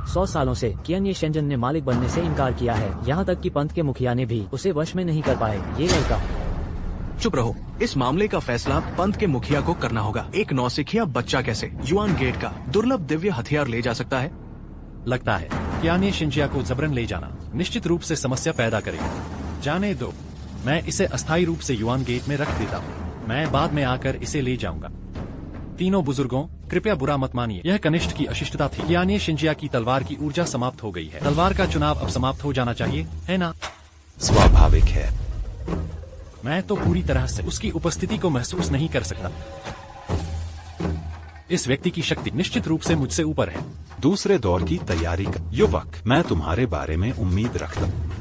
100 सालों से कियाने शेंजन ने मालिक बनने से इनकार किया है। यहाँ तक कि पंथ के मुखिया ने भी उसे वश में नहीं कर पाए। ये लड़का। चुप रहो। इस मामले का फैसला पंथ के मुखिया को करना होगा। एक नौसिखिया बच्चा कैसे युआन गेट का दुर्लभ दिव्य हथियार ले जा सकता है? लगता है कियाने शिंजिया को जबरन ले जाना निश्चित रूप से समस्या पैदा करेगा। जाने दो, मैं इसे अस्थायी रूप से युआन गेट में रख देता हूँ। मैं बाद में आकर इसे ले जाऊंगा। तीनों बुजुर्गों, कृपया बुरा मत मानिए, यह कनिष्ठ की अशिष्टता थी। यानी शिंजिया की तलवार की ऊर्जा समाप्त हो गई है। तलवार का चुनाव अब समाप्त हो जाना चाहिए, है ना? स्वाभाविक है। मैं तो पूरी तरह से उसकी उपस्थिति को महसूस नहीं कर सकता। इस व्यक्ति की शक्ति निश्चित रूप से मुझसे ऊपर है। दूसरे दौर की तैयारी कर। युवक, मैं तुम्हारे बारे में उम्मीद रखता हूँ।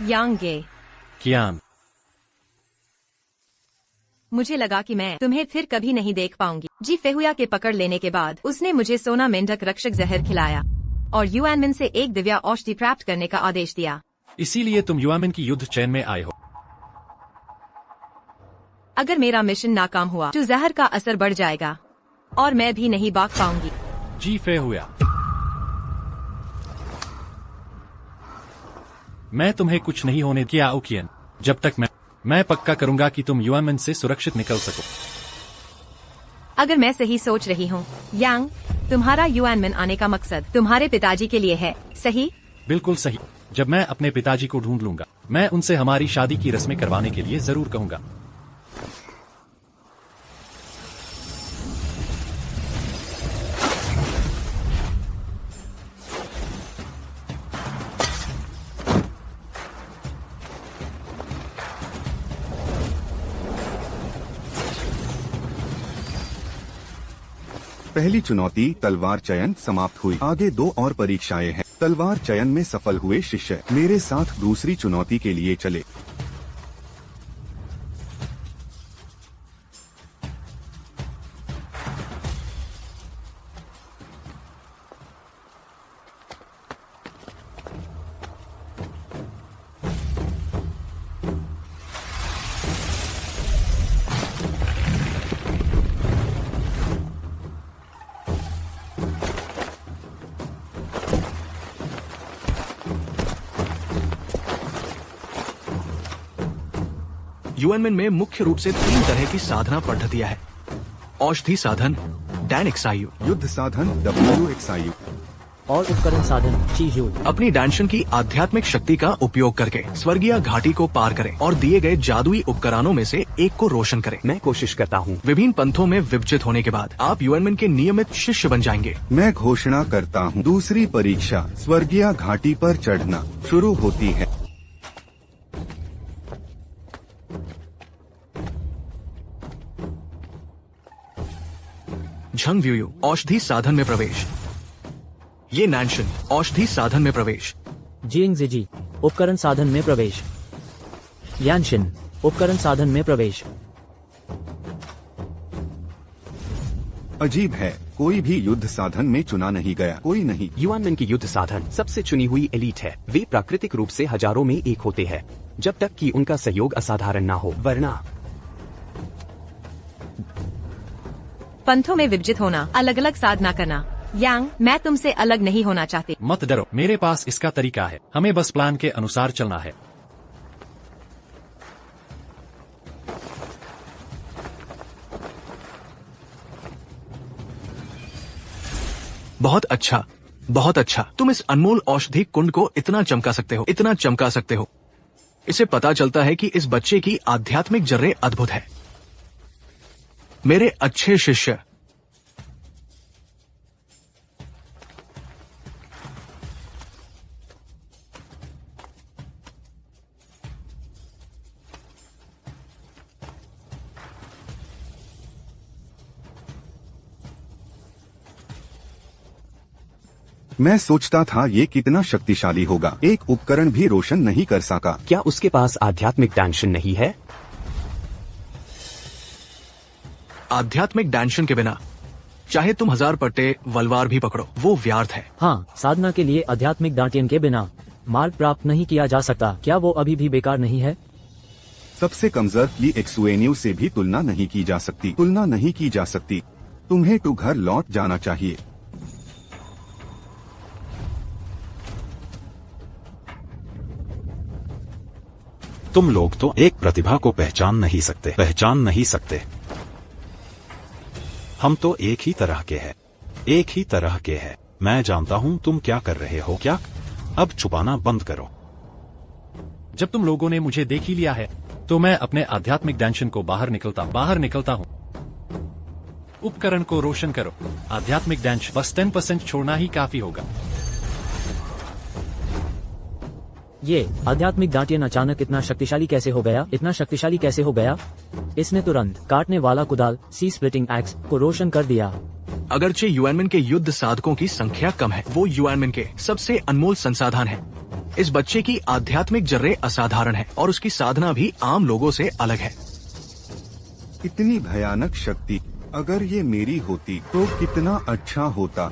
यांगे, कियान, मुझे लगा कि मैं तुम्हें फिर कभी नहीं देख पाऊंगी। जी फेहुया के पकड़ लेने के बाद उसने मुझे सोना मेंढक रक्षक जहर खिलाया और युआनमिन से एक दिव्या औषधि प्राप्त करने का आदेश दिया। इसीलिए तुम युआमिन की युद्ध चैन में आए हो। अगर मेरा मिशन नाकाम हुआ तो जहर का असर बढ़ जाएगा और मैं भी नहीं भाग पाऊंगी। जी फेहुया, मैं तुम्हें कुछ नहीं होने दिया ओकियन, जब तक मैं पक्का करूंगा कि तुम युआमिन से सुरक्षित निकल सको। अगर मैं सही सोच रही हूँ यांग, तुम्हारा युआनमिन आने का मकसद तुम्हारे पिताजी के लिए है, सही? बिल्कुल सही। जब मैं अपने पिताजी को ढूंढ लूंगा, मैं उनसे हमारी शादी की रस्में करवाने के लिए जरूर कहूंगा। पहली चुनौती तलवार चयन समाप्त हुई। आगे 2 और परीक्षाएं हैं। तलवार चयन में सफल हुए शिष्य मेरे साथ दूसरी चुनौती के लिए चले। युएनमिन में मुख्य रूप से 3 तरह की साधना पद्धतियां है। औषधि साधन, डैन एक्सायु, युद्ध साधन WXIU और उपकरण साधन चीजू। अपनी डांशन की आध्यात्मिक शक्ति का उपयोग करके स्वर्गीय घाटी को पार करें और दिए गए जादुई उपकरणों में से एक को रोशन करें। मैं कोशिश करता हूँ। विभिन्न पंथों में विभाजित होने के बाद आप युएनमिन के नियमित शिष्य बन जाएंगे। मैं घोषणा करता हूँ, दूसरी परीक्षा स्वर्गीय घाटी पर चढ़ना शुरू होती है। झंग व्यूयू, औषधि साधन में प्रवेश। ये नैन्शन, औषधि साधन में प्रवेश। जिंग जिजी, उपकरण साधन में प्रवेश। यानशिन, उपकरण साधन में प्रवेश। अजीब है, कोई भी युद्ध साधन में चुना नहीं गया। कोई नहीं। युआनमिन की युद्ध साधन सबसे चुनी हुई एलीट है। वे प्राकृतिक रूप से हजारों में एक होते हैं, जब तक कि उनका सहयोग असाधारण न हो, वरना पंथों में विभाजित होना, अलग अलग साधना करना। यांग, मैं तुमसे अलग नहीं होना चाहती। मत डरो, मेरे पास इसका तरीका है। हमें बस प्लान के अनुसार चलना है। बहुत अच्छा, बहुत अच्छा। तुम इस अनमोल औषधि कुंड को इतना चमका सकते हो, इतना चमका सकते हो। इसे पता चलता है कि इस बच्चे की आध्यात्मिक जर्रे अद्भुत है। मेरे अच्छे शिष्य, मैं सोचता था ये कितना शक्तिशाली होगा। एक उपकरण भी रोशन नहीं कर सका। क्या उसके पास आध्यात्मिक डांशन नहीं है? आध्यात्मिक डांशन के बिना चाहे तुम 1000 पट्टे वलवार भी पकड़ो, वो व्यर्थ है। हाँ, साधना के लिए आध्यात्मिक डांटियन के बिना मार्ग प्राप्त नहीं किया जा सकता। क्या वो अभी भी बेकार नहीं है? सबसे कमजोर ली एक्सुएन्यू से भी तुलना नहीं की जा सकती, तुलना नहीं की जा सकती। तुम्हें तो घर लौट जाना चाहिए। तुम लोग तो एक प्रतिभा को पहचान नहीं सकते। हम तो एक ही तरह के हैं। मैं जानता हूँ तुम क्या कर रहे हो। क्या? अब छुपाना बंद करो। जब तुम लोगों ने मुझे देख ही लिया है तो मैं अपने आध्यात्मिक डायमेंशन को बाहर निकलता हूँ। उपकरण को रोशन करो। आध्यात्मिक डायमेंशन बस 10% छोड़ना ही काफी होगा। ये आध्यात्मिक डांटियन अचानक इतना शक्तिशाली कैसे हो गया? इसने तुरंत काटने वाला कुदाल सी स्प्लिटिंग एक्स को रोशन कर दिया। अगरचे युएनमिन के युद्ध साधकों की संख्या कम है, वो युएनमिन के सबसे अनमोल संसाधन है। इस बच्चे की आध्यात्मिक जर्रे असाधारण है और उसकी साधना भी आम लोगों से अलग है। इतनी भयानक शक्ति अगर ये मेरी होती तो कितना अच्छा होता।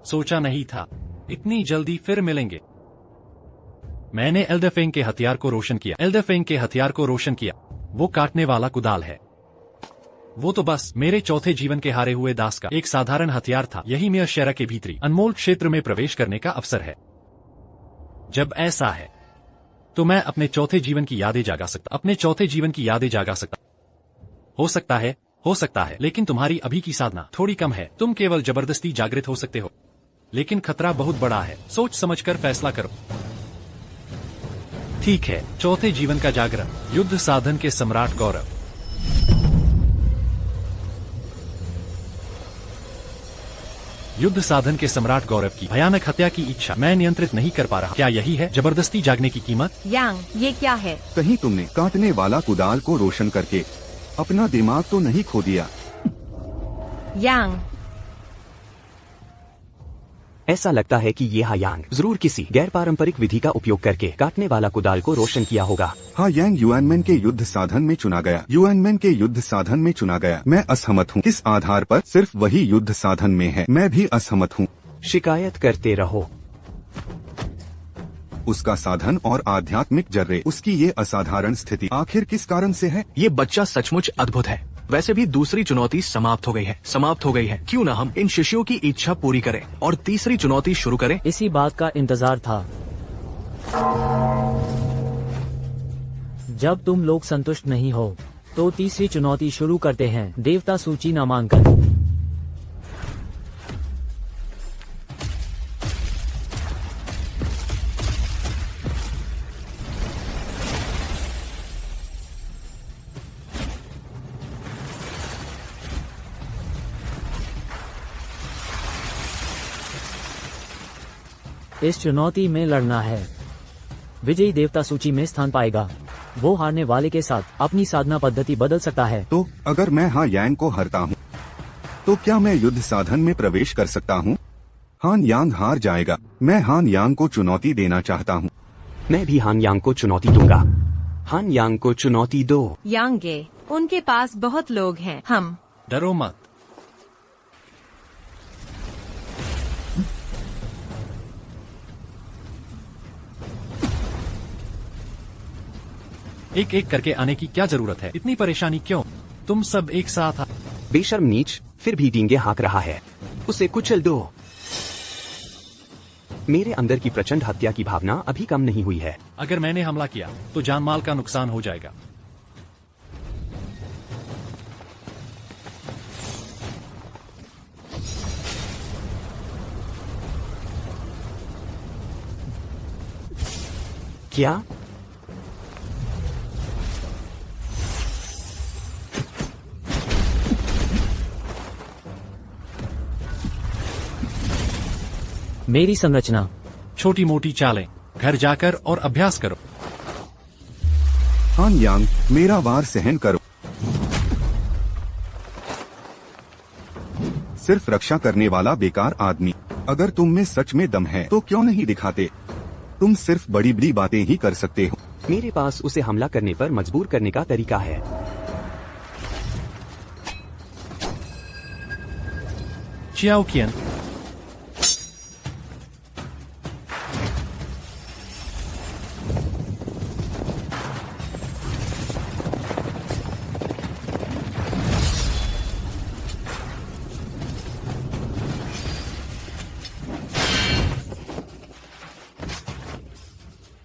सोचा नहीं था इतनी जल्दी फिर मिलेंगे। मैंने एल्डरफेंग के हथियार को रोशन किया। वो काटने वाला कुदाल है। वो तो बस मेरे चौथे जीवन के हारे हुए दास का एक साधारण हथियार था। यही मेरे शहर के भीतरी अनमोल क्षेत्र में प्रवेश करने का अवसर है। जब ऐसा है तो मैं अपने चौथे जीवन की यादें जागा सकता। हो सकता है, लेकिन तुम्हारी अभी की साधना थोड़ी कम है। तुम केवल जबरदस्ती जागृत हो सकते हो, लेकिन खतरा बहुत बड़ा है। सोच समझकर फैसला करो। ठीक है, चौथे जीवन का जागरण। युद्ध साधन के सम्राट गौरव। की भयानक हत्या की इच्छा मैं नियंत्रित नहीं कर पा रहा। क्या यही है जबरदस्ती जागने की कीमत? यांग, ये क्या है? कहीं तुमने काटने वाला कुदाल को रोशन करके अपना दिमाग तो नहीं खो दिया? यांग, ऐसा लगता है कि ये हायांग जरूर किसी गैर पारंपरिक विधि का उपयोग करके काटने वाला कुदाल को रोशन किया होगा। हायांग युएनमिन के युद्ध साधन में चुना गया। मैं असहमत हूँ। किस आधार पर? सिर्फ वही युद्ध साधन में है। मैं भी असहमत हूँ। शिकायत करते रहो। उसका साधन और आध्यात्मिक जर्रे, उसकी ये असाधारण स्थिति आखिर किस कारण से है? ये बच्चा सचमुच अद्भुत है। वैसे भी दूसरी चुनौती समाप्त हो गई है। क्यों ना हम इन शिष्यों की इच्छा पूरी करें और तीसरी चुनौती शुरू करें? इसी बात का इंतजार था। जब तुम लोग संतुष्ट नहीं हो तो तीसरी चुनौती शुरू करते हैं। देवता सूची नामांकन। इस चुनौती में लड़ना है। विजयी देवता सूची में स्थान पाएगा। वो हारने वाले के साथ अपनी साधना पद्धति बदल सकता है। तो अगर मैं हायांग को हरता हूँ तो क्या मैं युद्ध साधन में प्रवेश कर सकता हूँ? हायांग हार जाएगा। मैं हायांग को चुनौती देना चाहता हूँ। मैं भी हायांग को चुनौती दूंगा। हायांग को चुनौती दो। यांगे, उनके पास बहुत लोग हैं। हम डरो मत। एक एक करके आने की क्या जरूरत है? इतनी परेशानी क्यों? तुम सब एक साथ। बेशर्म नीच फिर भी डींगे हाँक रहा है। उसे कुचल दो। मेरे अंदर की प्रचंड हत्या की भावना अभी कम नहीं हुई है। अगर मैंने हमला किया तो जान माल का नुकसान हो जाएगा। क्या? मेरी संरचना। छोटी मोटी चालें घर जाकर और अभ्यास करो। हायांग, मेरा वार सहन करो। सिर्फ रक्षा करने वाला बेकार आदमी। अगर तुम में सच में दम है तो क्यों नहीं दिखाते? तुम सिर्फ बड़ी बड़ी बातें ही कर सकते हो। मेरे पास उसे हमला करने पर मजबूर करने का तरीका है। चियाओकियन,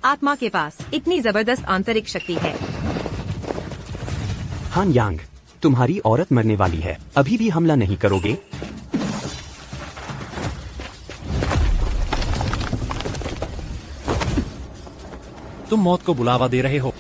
आत्मा के पास इतनी जबरदस्त आंतरिक शक्ति है। हायांग, तुम्हारी औरत मरने वाली है। अभी भी हमला नहीं करोगे? तुम मौत को बुलावा दे रहे हो।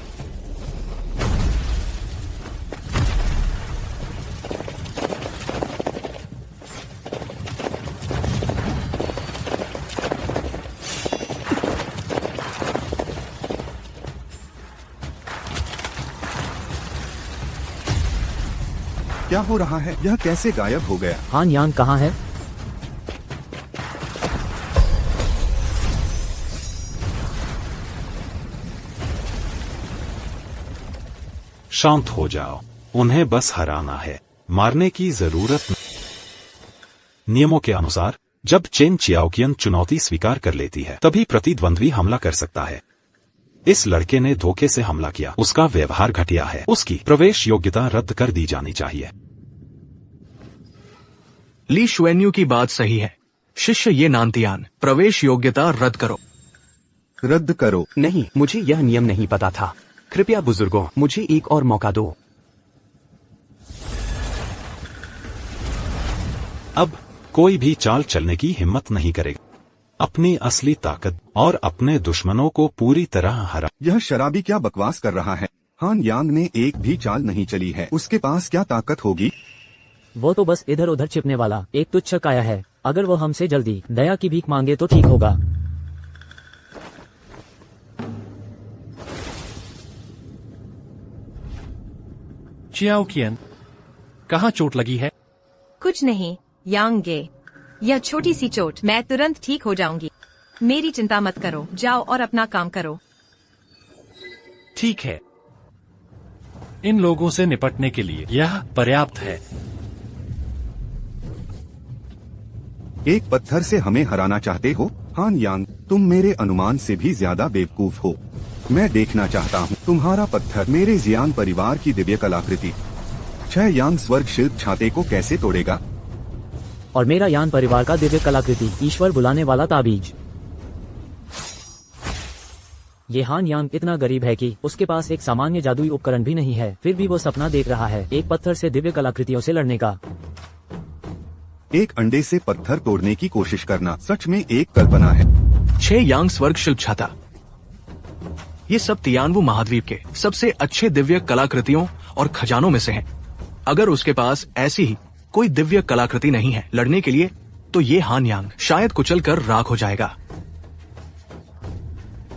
क्या हो रहा है? यह कैसे गायब हो गया? हान यांग कहाँ है? शांत हो जाओ, उन्हें बस हराना है, मारने की जरूरत नहीं। नियमों के अनुसार जब चेन चियाओकियन चुनौती स्वीकार कर लेती है तभी प्रतिद्वंद्वी हमला कर सकता है। इस लड़के ने धोखे से हमला किया, उसका व्यवहार घटिया है, उसकी प्रवेश योग्यता रद्द कर दी जानी चाहिए। ली शुएन्यू की बात सही है। शिष्य ये नानतियान, प्रवेश योग्यता रद्द करो। रद्द करो। नहीं, मुझे यह नियम नहीं पता था। कृपया बुजुर्गों, मुझे एक और मौका दो। अब कोई भी चाल चलने की हिम्मत नहीं करेगा। अपनी असली ताकत और अपने दुश्मनों को पूरी तरह हरा। यह शराबी क्या बकवास कर रहा है? हान यांग ने एक भी चाल नहीं चली है, उसके पास क्या ताकत होगी? वो तो बस इधर उधर छिपने वाला एक तुच्छ काया है। अगर वो हमसे जल्दी दया की भीख मांगे तो ठीक होगा। चियाओकियन, कहाँ चोट लगी है? कुछ नहीं यांग गे, यह छोटी सी चोट, मैं तुरंत ठीक हो जाऊंगी। मेरी चिंता मत करो, जाओ और अपना काम करो। ठीक है, इन लोगों से निपटने के लिए यह पर्याप्त है। एक पत्थर से हमें हराना चाहते हो? हान यांग, तुम मेरे अनुमान से भी ज्यादा बेवकूफ हो। मैं देखना चाहता हूँ तुम्हारा पत्थर मेरे जियान परिवार की दिव्य कलाकृति 6 यांग स्वर्ग शिल्प छाते को कैसे तोड़ेगा। और मेरा यान परिवार का दिव्य कलाकृति ईश्वर बुलाने वाला ताबीज। ये हान यांग इतना गरीब है कि उसके पास एक सामान्य जादुई उपकरण भी नहीं है, फिर भी वो सपना देख रहा है एक पत्थर से दिव्य कलाकृतियों से लड़ने का। एक अंडे से पत्थर तोड़ने की कोशिश करना सच में एक कल्पना है। 6 यांग स्वर्ग शिल्प छाता, ये सब तियानवु महाद्वीप के सबसे अच्छे दिव्य कलाकृतियों और खजानों में से हैं। अगर उसके पास ऐसी ही कोई दिव्य कलाकृति नहीं है लड़ने के लिए, तो ये हान यांग शायद कुचल कर राख हो जाएगा।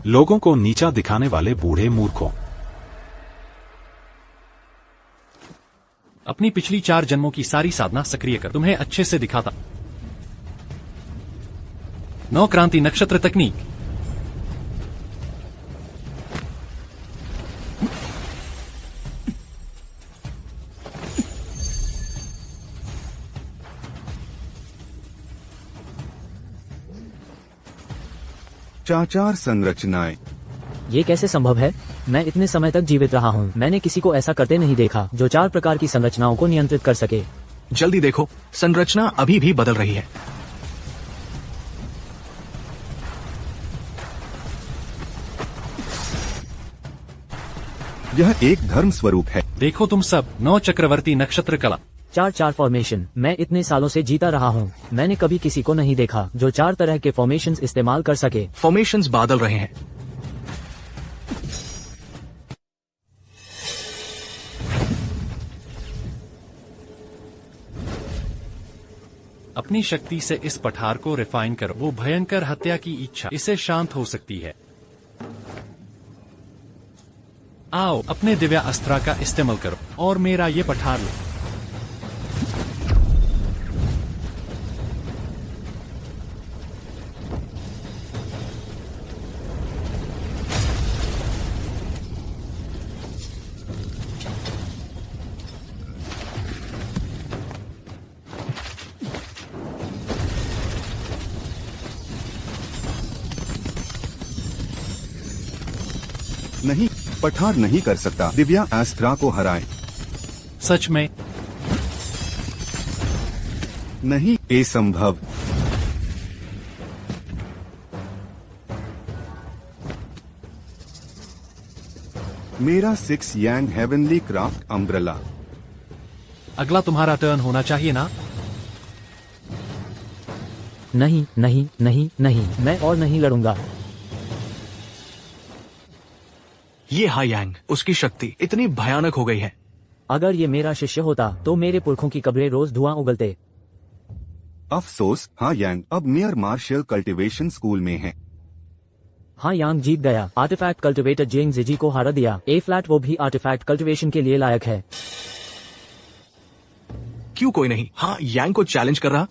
लोगों को नीचा दिखाने वाले बूढ़े मूर्खों। अपनी पिछली 4 जन्मों की सारी साधना सक्रिय कर, तुम्हें अच्छे से दिखाता। 9 क्रांति नक्षत्र तकनीक। चार संरचनाएं। ये कैसे संभव है? मैं इतने समय तक जीवित रहा हूँ, मैंने किसी को ऐसा करते नहीं देखा जो 4 प्रकार की संरचनाओं को नियंत्रित कर सके। जल्दी देखो, संरचना अभी भी बदल रही है। यह एक धर्म स्वरूप है। देखो तुम सब 9 चक्रवर्ती नक्षत्र कला। 4 फॉर्मेशन। मैं इतने सालों से जीता रहा हूँ, मैंने कभी किसी को नहीं देखा जो 4 तरह के फॉर्मेशंस इस्तेमाल कर सके। फॉर्मेशंस बदल रहे हैं। अपनी शक्ति से इस पठार को रिफाइन करो। वो भयंकर हत्या की इच्छा इससे शांत हो सकती है। आओ अपने दिव्य अस्त्रा का इस्तेमाल करो और मेरा ये पठार लो। नहीं, पठार नहीं कर सकता। दिव्या एस्ट्रा को हराए। सच में? नहीं, असंभव। मेरा 6 यांग हेवनली क्राफ्ट अम्ब्रेला। अगला तुम्हारा टर्न होना चाहिए ना? नहीं नहीं नहीं नहीं, मैं और नहीं लड़ूंगा। ये हा यांग, उसकी शक्ति इतनी भयानक हो गई है। अगर ये मेरा शिष्य होता तो मेरे पुरखों की कब्रें रोज धुआं उगलते। अफसोस, हाँ यांग अब मेयर मार्शल कल्टीवेशन स्कूल में है। हाँ यांग जीत गया। आर्टिफैक्ट कल्टिवेटर जेंग जिजी को हरा दिया। ए फ्लैट वो भी आर्टिफैक्ट कल्टिवेशन के लिए लायक है। क्यों कोई नहीं हाँ यांग को चैलेंज कर रहा?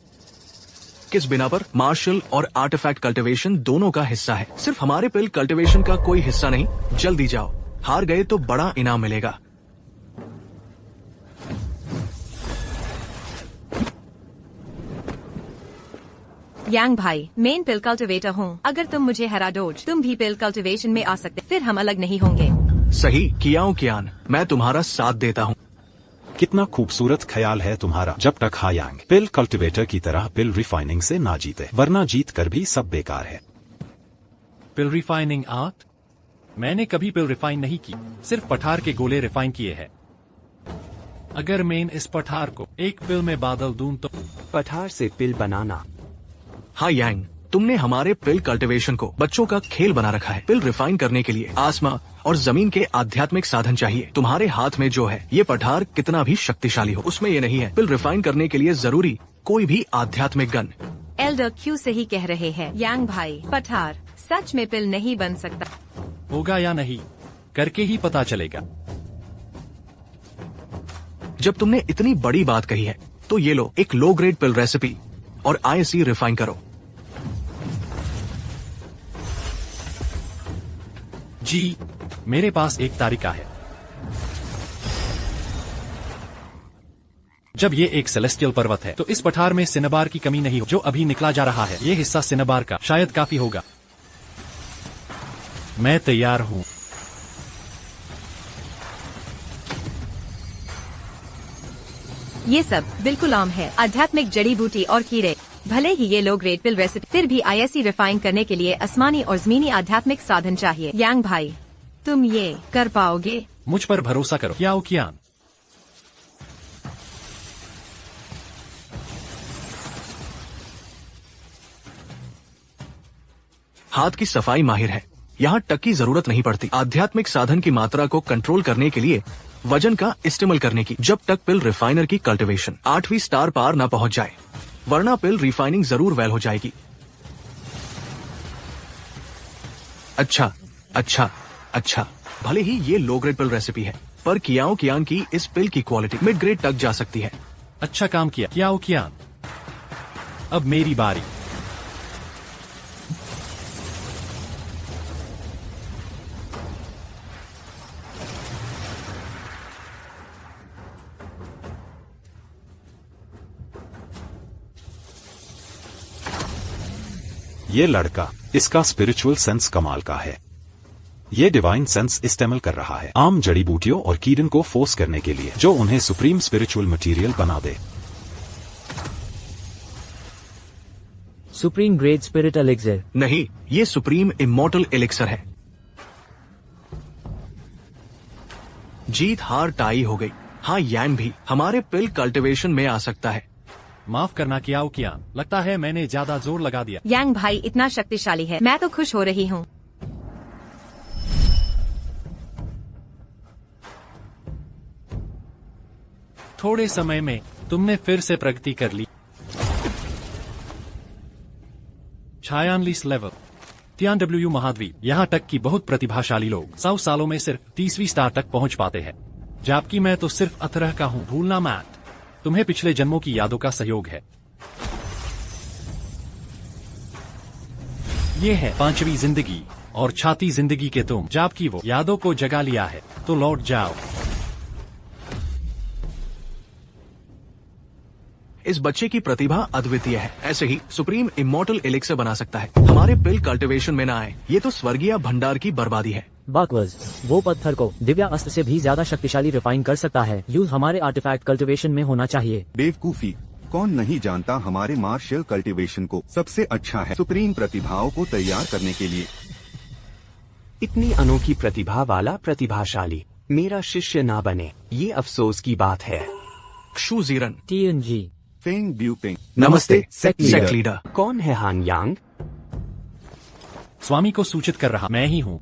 किस बिना पर? मार्शल और आर्टिफैक्ट कल्टिवेशन दोनों का हिस्सा है, सिर्फ हमारे पिल कल्टिवेशन का कोई हिस्सा नहीं। जल्दी जाओ, हार गए तो बड़ा इनाम मिलेगा। यांग भाई, मेन पिल कल्टिवेटर हूँ। अगर तुम मुझे हरा दो, तुम भी पिल कल्टिवेशन में आ सकते, फिर हम अलग नहीं होंगे। सही कियाओ कियान, मैं तुम्हारा साथ देता हूँ। कितना खूबसूरत ख्याल है तुम्हारा। जब तक हा यांग पिल कल्टिवेटर की तरह पिल रिफाइनिंग से ना जीते, वरना जीत कर भी सब बेकार है। पिल रिफाइनिंग आर्ट? मैंने कभी पिल रिफाइन नहीं की, सिर्फ पठार के गोले रिफाइन किए हैं। अगर मैं इस पठार को एक पिल में बादल दूं तो? पठार से पिल बनाना। हाँ यांग, तुमने हमारे पिल कल्टिवेशन को बच्चों का खेल बना रखा है। पिल रिफाइन करने के लिए आसमां और जमीन के आध्यात्मिक साधन चाहिए। तुम्हारे हाथ में जो है ये पठार कितना भी शक्तिशाली हो, उसमें ये नहीं है। पिल रिफाइन करने के लिए जरूरी कोई भी आध्यात्मिक गन। एल्डर क्यों सही कह रहे हैं यांग भाई, पठार सच में पिल नहीं बन सकता। होगा या नहीं, करके ही पता चलेगा। जब तुमने इतनी बड़ी बात कही है तो ये लो एक लो ग्रेड पिल रेसिपी और आईएससी रिफाइन करो। जी, मेरे पास एक तरीका है। जब ये एक सेलेस्टियल पर्वत है तो इस पठार में सिनेबार की कमी नहीं हो, जो अभी निकला जा रहा है। ये हिस्सा सिनेबार का शायद काफी होगा। मैं तैयार हूँ। ये सब बिल्कुल आम है, आध्यात्मिक जड़ी बूटी और कीड़े। भले ही ये लो ग्रेड पिल रेसिपी, फिर भी आईएससी रिफाइन करने के लिए आसमानी और जमीनी आध्यात्मिक साधन चाहिए। यांग भाई, तुम ये कर पाओगे? मुझ पर भरोसा करो याओ कियान। हाथ की सफाई माहिर है, यहाँ टक की जरूरत नहीं पड़ती। आध्यात्मिक साधन की मात्रा को कंट्रोल करने के लिए वजन का इस्तेमाल करने की, जब तक पिल रिफाइनर की कल्टीवेशन 8वीं स्टार पार न पहुंच जाए, वरना पिल रिफाइनिंग जरूर वेल हो जाएगी। अच्छा अच्छा अच्छा, भले ही ये लो ग्रेड पिल रेसिपी है, पर कियाओ कियान की इस पिल की क्वालिटी मिड ग्रेड तक जा सकती है। अच्छा काम किया याओ कियान। अब मेरी बारी। ये लड़का, इसका स्पिरिचुअल सेंस कमाल का है। ये डिवाइन सेंस इस्तेमाल कर रहा है आम जड़ी बूटियों और कीड़न को फोर्स करने के लिए, जो उन्हें सुप्रीम स्पिरिचुअल मटेरियल बना दे। सुप्रीम ग्रेड स्पिरिट एलिक्सर नहीं, ये सुप्रीम इमॉर्टल एलिक्सर है। जीत हार टाई हो गई। हाँ यांग भी हमारे पिल कल्टीवेशन में आ सकता है। माफ करना कियाओ कियान, लगता है मैंने ज्यादा जोर लगा दिया। यांग भाई इतना शक्तिशाली है, मैं तो खुश हो रही हूँ। थोड़े समय में तुमने फिर से प्रगति कर ली। छायांलिस लेवल TNW महाद्वीप, यहाँ तक कि बहुत प्रतिभाशाली लोग 100 सालों में सिर्फ 30वीं स्टार तक पहुँच पाते हैं, जबकि मैं तो सिर्फ 18 का हूँ। भूलना मत, तुम्हें पिछले जन्मों की यादों का सहयोग है। ये है 5वीं जिंदगी और 6वीं जिंदगी के तुम, जबकि वो यादों को जगा लिया है, तो लौट जाओ। इस बच्चे की प्रतिभा अद्वितीय है, ऐसे ही सुप्रीम इमॉर्टल एलिक्सर बना सकता है। हमारे पिल कल्टीवेशन में न आए, ये तो स्वर्गीय भंडार की बर्बादी है। बाकवज, वो पत्थर को दिव्या अस्त्र से भी ज्यादा शक्तिशाली रिफाइन कर सकता है। यूज हमारे आर्टिफैक्ट कल्टीवेशन में होना चाहिए। बेवकूफी, कौन नहीं जानता हमारे मार्शल कल्टीवेशन को सबसे अच्छा है सुप्रीम प्रतिभाओं को तैयार करने के लिए। इतनी अनोखी प्रतिभा वाला प्रतिभाशाली मेरा शिष्य ना बने, ये अफसोस की बात है। क्षु जीरन, TNG फेंग ब्यूपिंग, नमस्ते सेक्ट सेक्ट लीडर। कौन है हान यांग? स्वामी को सूचित कर रहा मैं ही हूँ।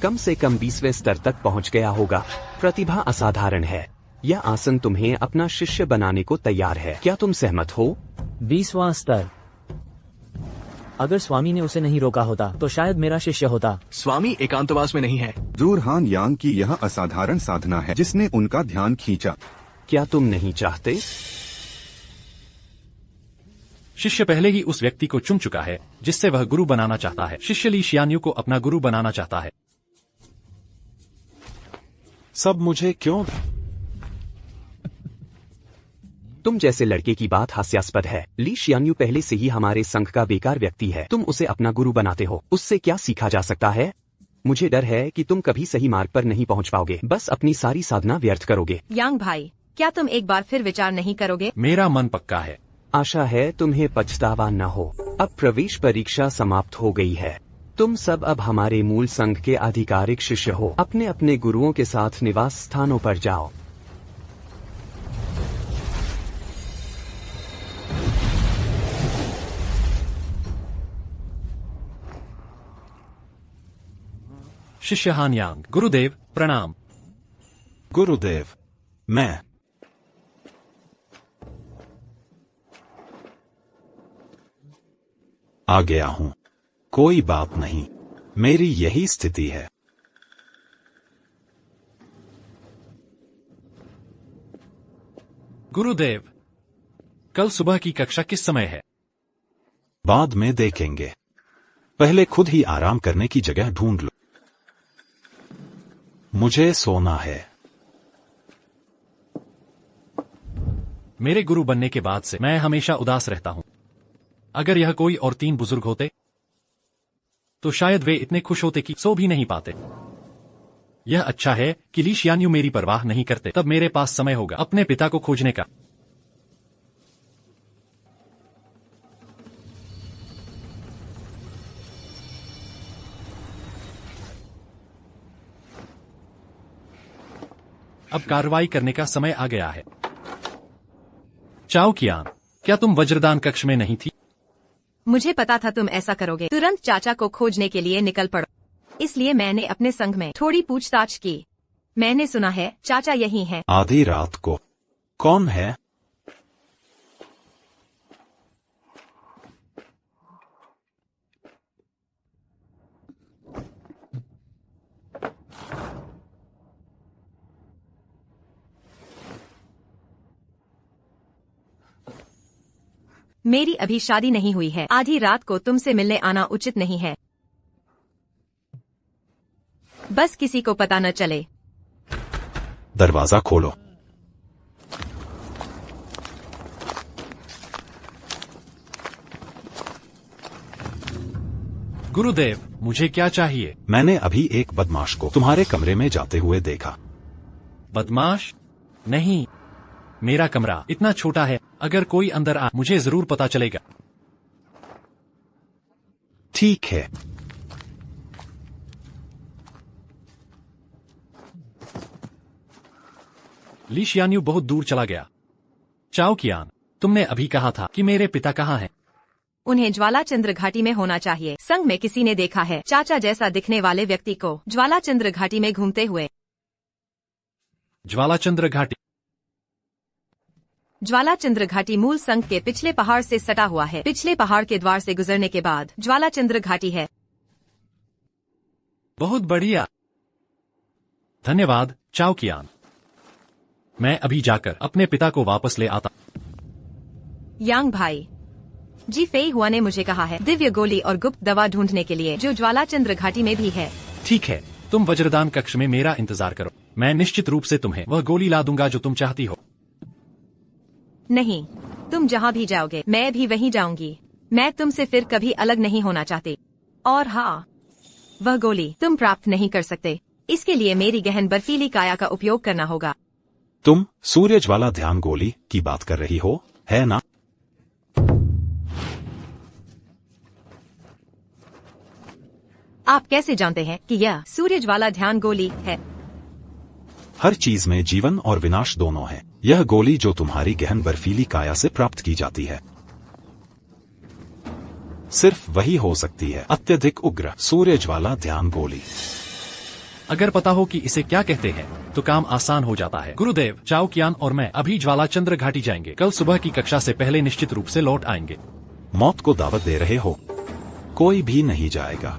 कम से कम 20वें स्तर तक पहुंच गया होगा। प्रतिभा असाधारण है। यह आसन तुम्हें अपना शिष्य बनाने को तैयार है। क्या तुम सहमत हो? 20वां स्तर। अगर स्वामी ने उसे नहीं रोका होता तो शायद मेरा शिष्य होता। स्वामी एकांतवास में नहीं है। जरूर हान यांग की यह असाधारण साधना है जिसने उनका ध्यान खींचा। क्या तुम नहीं चाहते? शिष्य पहले ही उस व्यक्ति को चुन चुका है जिससे वह गुरु बनाना चाहता है। शिष्य ली शियान्यू को अपना गुरु बनाना चाहता है। सब मुझे क्यों? तुम जैसे लड़के की बात हास्यास्पद है। ली शियान्यू पहले से ही हमारे संघ का बेकार व्यक्ति है। तुम उसे अपना गुरु बनाते हो। उससे क्या सीखा जा सकता है? मुझे डर है कि तुम कभी सही मार्ग पर नहीं पहुंच पाओगे। बस अपनी सारी साधना व्यर्थ करोगे। यांग भाई, क्या तुम एक बार फिर विचार नहीं करोगे? मेरा मन पक्का है। आशा है तुम्हें पछतावा न हो। अब प्रवेश परीक्षा समाप्त हो गई है। तुम सब अब हमारे मूल संघ के आधिकारिक शिष्य हो। अपने अपने गुरुओं के साथ निवास स्थानों पर जाओ। शिष्य हान यांग, गुरुदेव प्रणाम। गुरुदेव, मैं आ गया हूं। कोई बात नहीं, मेरी यही स्थिति है। गुरुदेव, कल सुबह की कक्षा किस समय है? बाद में देखेंगे। पहले खुद ही आराम करने की जगह ढूंढ लो। मुझे सोना है। मेरे गुरु बनने के बाद से मैं हमेशा उदास रहता हूं। अगर यह कोई और 3 बुजुर्ग होते तो शायद वे इतने खुश होते कि सो भी नहीं पाते। यह अच्छा है कि ली शियान्यू मेरी परवाह नहीं करते। तब मेरे पास समय होगा अपने पिता को खोजने का। अब कार्रवाई करने का समय आ गया है। चाओ कियान, क्या तुम वज्रदान कक्ष में नहीं थी? मुझे पता था तुम ऐसा करोगे। तुरंत चाचा को खोजने के लिए निकल पड़ो। इसलिए मैंने अपने संघ में थोड़ी पूछताछ की। मैंने सुना है चाचा यही हैं। आधी रात को कौन है? मेरी अभी शादी नहीं हुई है। आधी रात को तुमसे मिलने आना उचित नहीं है। बस किसी को पता न चले। दरवाजा खोलो। गुरुदेव, मुझे क्या चाहिए? मैंने अभी एक बदमाश को तुम्हारे कमरे में जाते हुए देखा। बदमाश? नहीं, मेरा कमरा इतना छोटा है। अगर कोई अंदर आ मुझे जरूर पता चलेगा। ठीक है। ली शियान्यू बहुत दूर चला गया। चाओ कियान, तुमने अभी कहा था कि मेरे पिता कहाँ हैं? उन्हें ज्वाला चंद्र घाटी में होना चाहिए। संघ में किसी ने देखा है चाचा जैसा दिखने वाले व्यक्ति को ज्वाला चंद्र घाटी में घूमते हुए। ज्वाला चंद्र घाटी? ज्वाला चंद्र घाटी मूल संघ के पिछले पहाड़ से सटा हुआ है। पिछले पहाड़ के द्वार से गुजरने के बाद ज्वाला चंद्र घाटी है। बहुत बढ़िया, धन्यवाद चाओ कियान। मैं अभी जाकर अपने पिता को वापस ले आता। यांग भाई जी, फेई हुआ ने मुझे कहा है दिव्य गोली और गुप्त दवा ढूंढने के लिए जो ज्वाला चंद्र घाटी में भी है। ठीक है, तुम वज्रदान कक्ष में मेरा इंतजार करो। मैं निश्चित रूप से तुम्हें वह गोली ला दूंगा जो तुम चाहती हो। नहीं, तुम जहाँ भी जाओगे मैं भी वहीं जाऊंगी। मैं तुमसे फिर कभी अलग नहीं होना चाहती। और हाँ, वह गोली तुम प्राप्त नहीं कर सकते। इसके लिए मेरी गहन बर्फीली काया का उपयोग करना होगा। तुम सूर्य ज्वाला ध्यान गोली की बात कर रही हो, है ना? आप कैसे जानते हैं कि यह सूर्य ज्वाला ध्यान गोली है? हर चीज में जीवन और विनाश दोनों है। यह गोली जो तुम्हारी गहन बर्फीली काया से प्राप्त की जाती है, सिर्फ वही हो सकती है। अत्यधिक उग्र सूर्य ज्वाला ध्यान गोली। अगर पता हो कि इसे क्या कहते हैं तो काम आसान हो जाता है। गुरुदेव, चाओ कियान और मैं अभी ज्वालाचंद्र घाटी जाएंगे। कल सुबह की कक्षा से पहले निश्चित रूप से लौट आएंगे। मौत को दावत दे रहे हो? कोई भी नहीं जाएगा।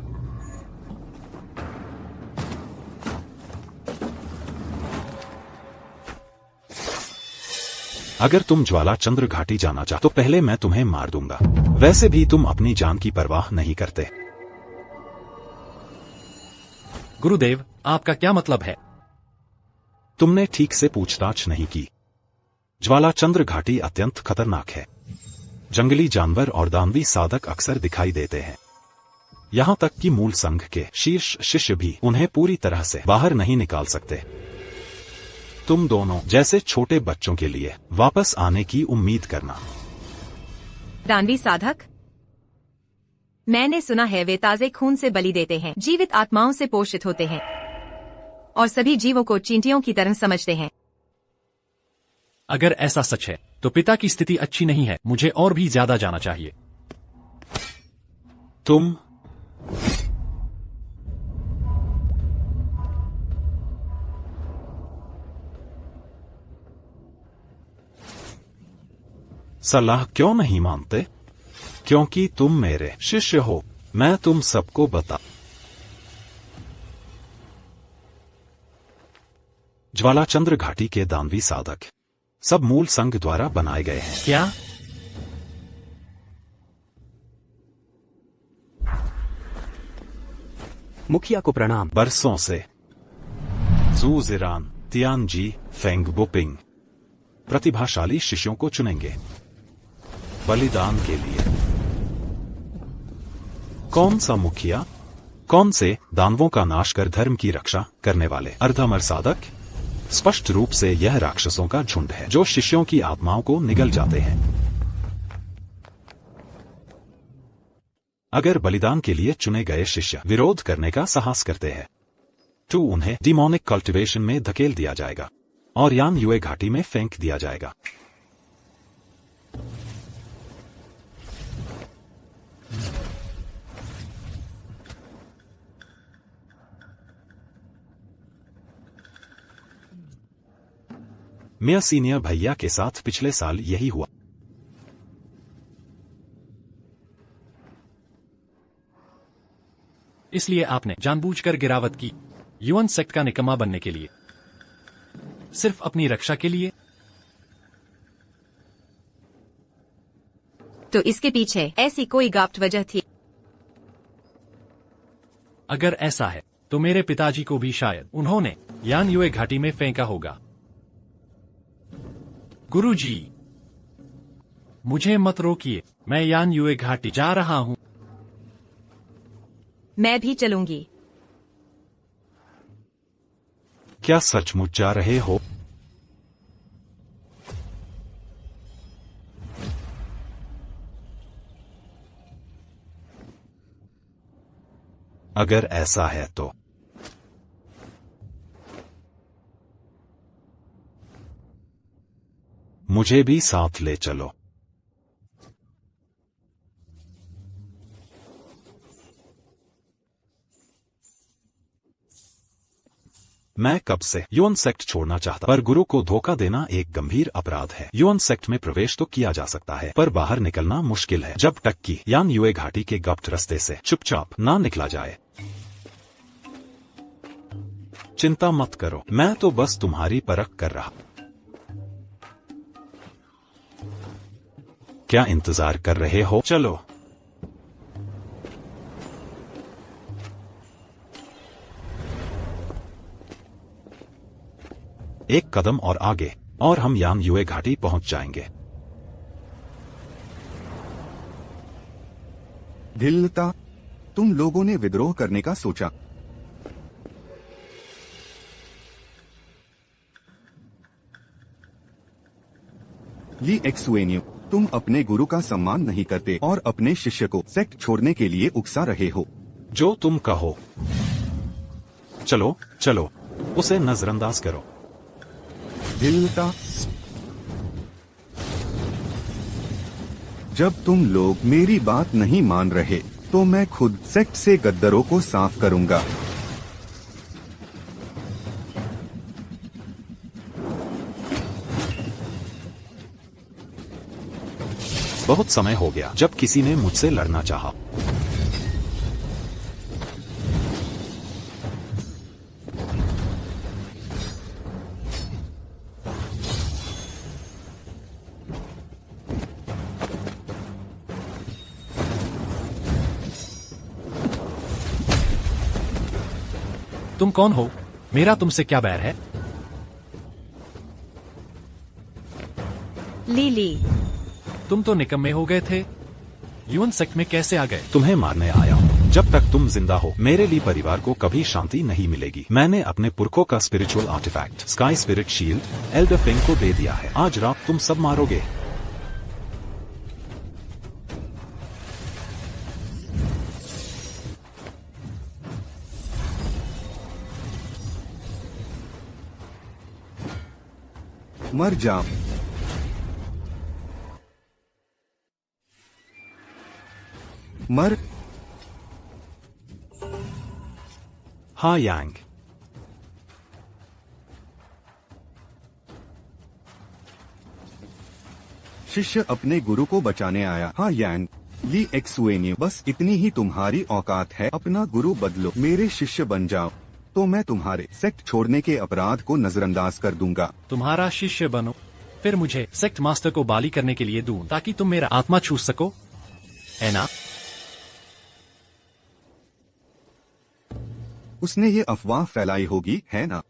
अगर तुम ज्वालाचंद्र घाटी जाना चाहो तो पहले मैं तुम्हें मार दूंगा। वैसे भी तुम अपनी जान की परवाह नहीं करते। गुरुदेव, आपका क्या मतलब है? तुमने ठीक से पूछताछ नहीं की। ज्वालाचंद्र घाटी अत्यंत खतरनाक है। जंगली जानवर और दानवी साधक अक्सर दिखाई देते हैं। यहाँ तक कि मूल संघ के शीर्ष शिष्य भी उन्हें पूरी तरह से बाहर नहीं निकाल सकते। तुम दोनों जैसे छोटे बच्चों के लिए वापस आने की उम्मीद करना। दानवी साधक? मैंने सुना है वे ताजे खून से बलि देते हैं, जीवित आत्माओं से पोषित होते हैं और सभी जीवों को चींटियों की तरह समझते हैं। अगर ऐसा सच है तो पिता की स्थिति अच्छी नहीं है। मुझे और भी ज्यादा जाना चाहिए। तुम सलाह क्यों नहीं मानते? क्योंकि तुम मेरे शिष्य हो। मैं तुम सबको बता। ज्वालाचंद्र घाटी के दानवी साधक सब मूल संघ द्वारा बनाए गए हैं। क्या? मुखिया को प्रणाम। बरसों से जू जिरान, तियानजी, फेंग बुपिंग प्रतिभाशाली शिष्यों को चुनेंगे बलिदान के लिए। कौन सा मुखिया? कौन से दानवों का नाश कर धर्म की रक्षा करने वाले अर्धअमर साधक? स्पष्ट रूप से यह राक्षसों का झुंड है जो शिष्यों की आत्माओं को निगल जाते हैं। अगर बलिदान के लिए चुने गए शिष्य विरोध करने का साहस करते हैं तो उन्हें डिमोनिक कल्टिवेशन में धकेल दिया जाएगा और यान युए घाटी में फेंक दिया जाएगा। मेरा सीनियर भैया के साथ पिछले साल यही हुआ। इसलिए आपने जानबूझकर गिरावट की, युवन सेक्ट का निकम्मा बनने के लिए, सिर्फ अपनी रक्षा के लिए? तो इसके पीछे ऐसी कोई गाप्त वजह थी? अगर ऐसा है तो मेरे पिताजी को भी शायद उन्होंने यान युए घाटी में फेंका होगा। गुरुजी, मुझे मत रोकिए। मैं यान युए घाटी जा रहा हूं। मैं भी चलूंगी। क्या सचमुच जा रहे हो? अगर ऐसा है तो मुझे भी साथ ले चलो। मैं कब से युवन सेक्ट छोड़ना चाहता, पर गुरु को धोखा देना एक गंभीर अपराध है। युवन सेक्ट में प्रवेश तो किया जा सकता है पर बाहर निकलना मुश्किल है जब तक कि यान युए घाटी के गुप्त रास्ते से चुपचाप ना निकला जाए। चिंता मत करो, मैं तो बस तुम्हारी परख कर रहा। क्या इंतजार कर रहे हो? चलो। एक कदम और आगे और हम यान युए घाटी पहुंच जाएंगे। ढिल्लता, तुम लोगों ने विद्रोह करने का सोचा। ली एक्सुएनियो, तुम अपने गुरु का सम्मान नहीं करते और अपने शिष्य को सेक्ट छोड़ने के लिए उकसा रहे हो। जो तुम कहो। चलो चलो, उसे नजरअंदाज करो। ढिल्लता, जब तुम लोग मेरी बात नहीं मान रहे तो मैं खुद सेक्ट से गद्दरों को साफ करूंगा। बहुत समय हो गया जब किसी ने मुझसे लड़ना चाहा। तुम कौन हो? मेरा तुमसे क्या बैर है? लीली, तुम तो निकम्मे हो गए थे। युवन सेक्ट में कैसे आ गए? तुम्हें मारने आया हूँ। जब तक तुम जिंदा हो मेरे लिए परिवार को कभी शांति नहीं मिलेगी। मैंने अपने पुरखों का spiritual artifact sky spirit shield elder Feng को दे दिया है। आज रात तुम सब मारोगे। मर जाओ। मर। हाँ यांग, शिष्य अपने गुरु को बचाने आया। हाँ यांग, ली एक्सुएन्यू, बस इतनी ही तुम्हारी औकात है। अपना गुरु बदलो, मेरे शिष्य बन जाओ तो मैं तुम्हारे सेक्ट छोड़ने के अपराध को नजरअंदाज कर दूंगा। तुम्हारा शिष्य बनो, फिर मुझे सेक्ट मास्टर को बाली करने के लिए दूं ताकि तुम मेरा आत्मा छू सको, है ना? उसने ये अफवाह फैलाई होगी, है ना?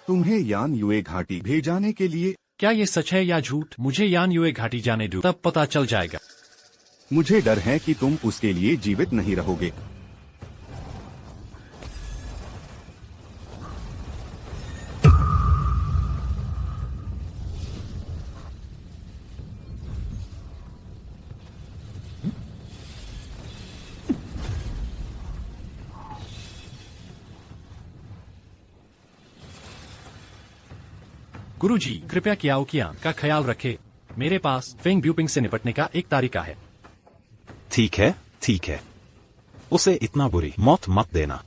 तुम्हें यान युए घाटी भेजाने के लिए। क्या ये सच है या झूठ? मुझे यान युए घाटी जाने दो, तब पता चल जाएगा। मुझे डर है कि तुम उसके लिए जीवित नहीं रहोगे। गुरुजी, कृपया कियाओ कियान का ख्याल रखें। मेरे पास फेंग ब्यूपिंग से निपटने का एक तरीका है। ठीक है, ठीक है। उसे इतना बुरी मौत मत देना।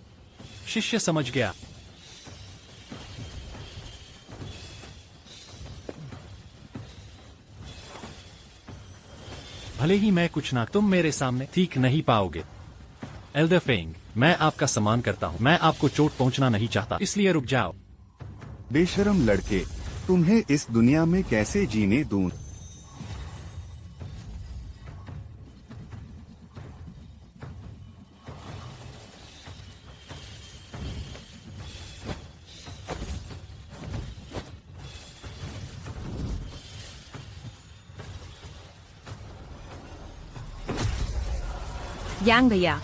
शिष्य समझ गया। भले ही मैं कुछ ना, तुम मेरे सामने ठीक नहीं पाओगे। एल्डर फेंग, मैं आपका सम्मान करता हूँ। मैं आपको चोट पहुँचना नहीं चाहता, इसलिए रुक जाओ। बेशरम लड़के, तुम्हें इस दुनिया में कैसे जीने दूं? यांग भैया,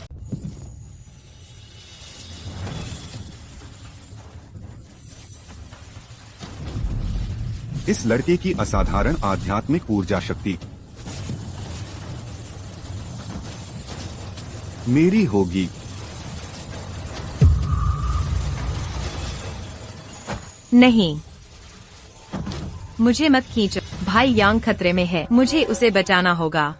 इस लड़के की असाधारण आध्यात्मिक ऊर्जा शक्ति मेरी होगी। नहीं, मुझे मत खींचो। भाई यांग खतरे में है, मुझे उसे बचाना होगा।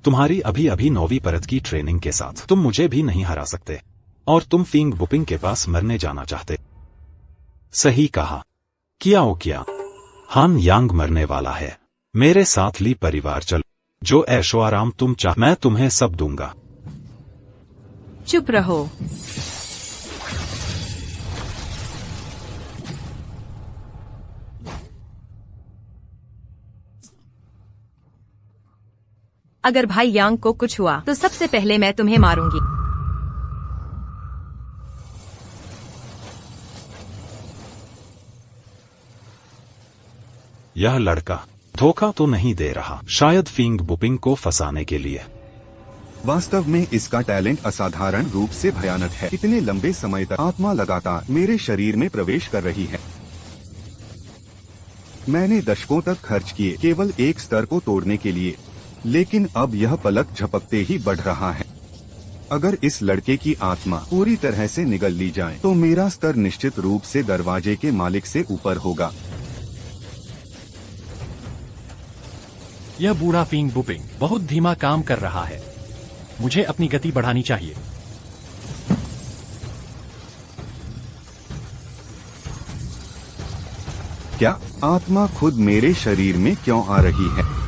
तुम्हारी अभी अभी 9वीं परत की ट्रेनिंग के साथ तुम मुझे भी नहीं हरा सकते, और तुम फिंग बुपिंग के पास मरने जाना चाहते। सही कहा। कियाओ किया, हान यांग मरने वाला है। मेरे साथ ली परिवार चलो। जो ऐशो आराम तुम चाह, मैं तुम्हें सब दूंगा। चुप रहो। अगर भाई यांग को कुछ हुआ तो सबसे पहले मैं तुम्हें मारूंगी। यह लड़का धोखा तो नहीं दे रहा, शायद फिंग बुपिंग को फंसाने के लिए। वास्तव में इसका टैलेंट असाधारण रूप से भयानक है। इतने लंबे समय तक आत्मा लगातार मेरे शरीर में प्रवेश कर रही है। मैंने दशकों तक खर्च किए केवल एक स्तर को तोड़ने के लिए, लेकिन अब यह पलक झपकते ही बढ़ रहा है। अगर इस लड़के की आत्मा पूरी तरह से निगल ली जाए तो मेरा स्तर निश्चित रूप से दरवाजे के मालिक से ऊपर होगा। यह बूढ़ा फिंग बुपिंग बहुत धीमा काम कर रहा है। मुझे अपनी गति बढ़ानी चाहिए। क्या आत्मा खुद मेरे शरीर में क्यों आ रही है?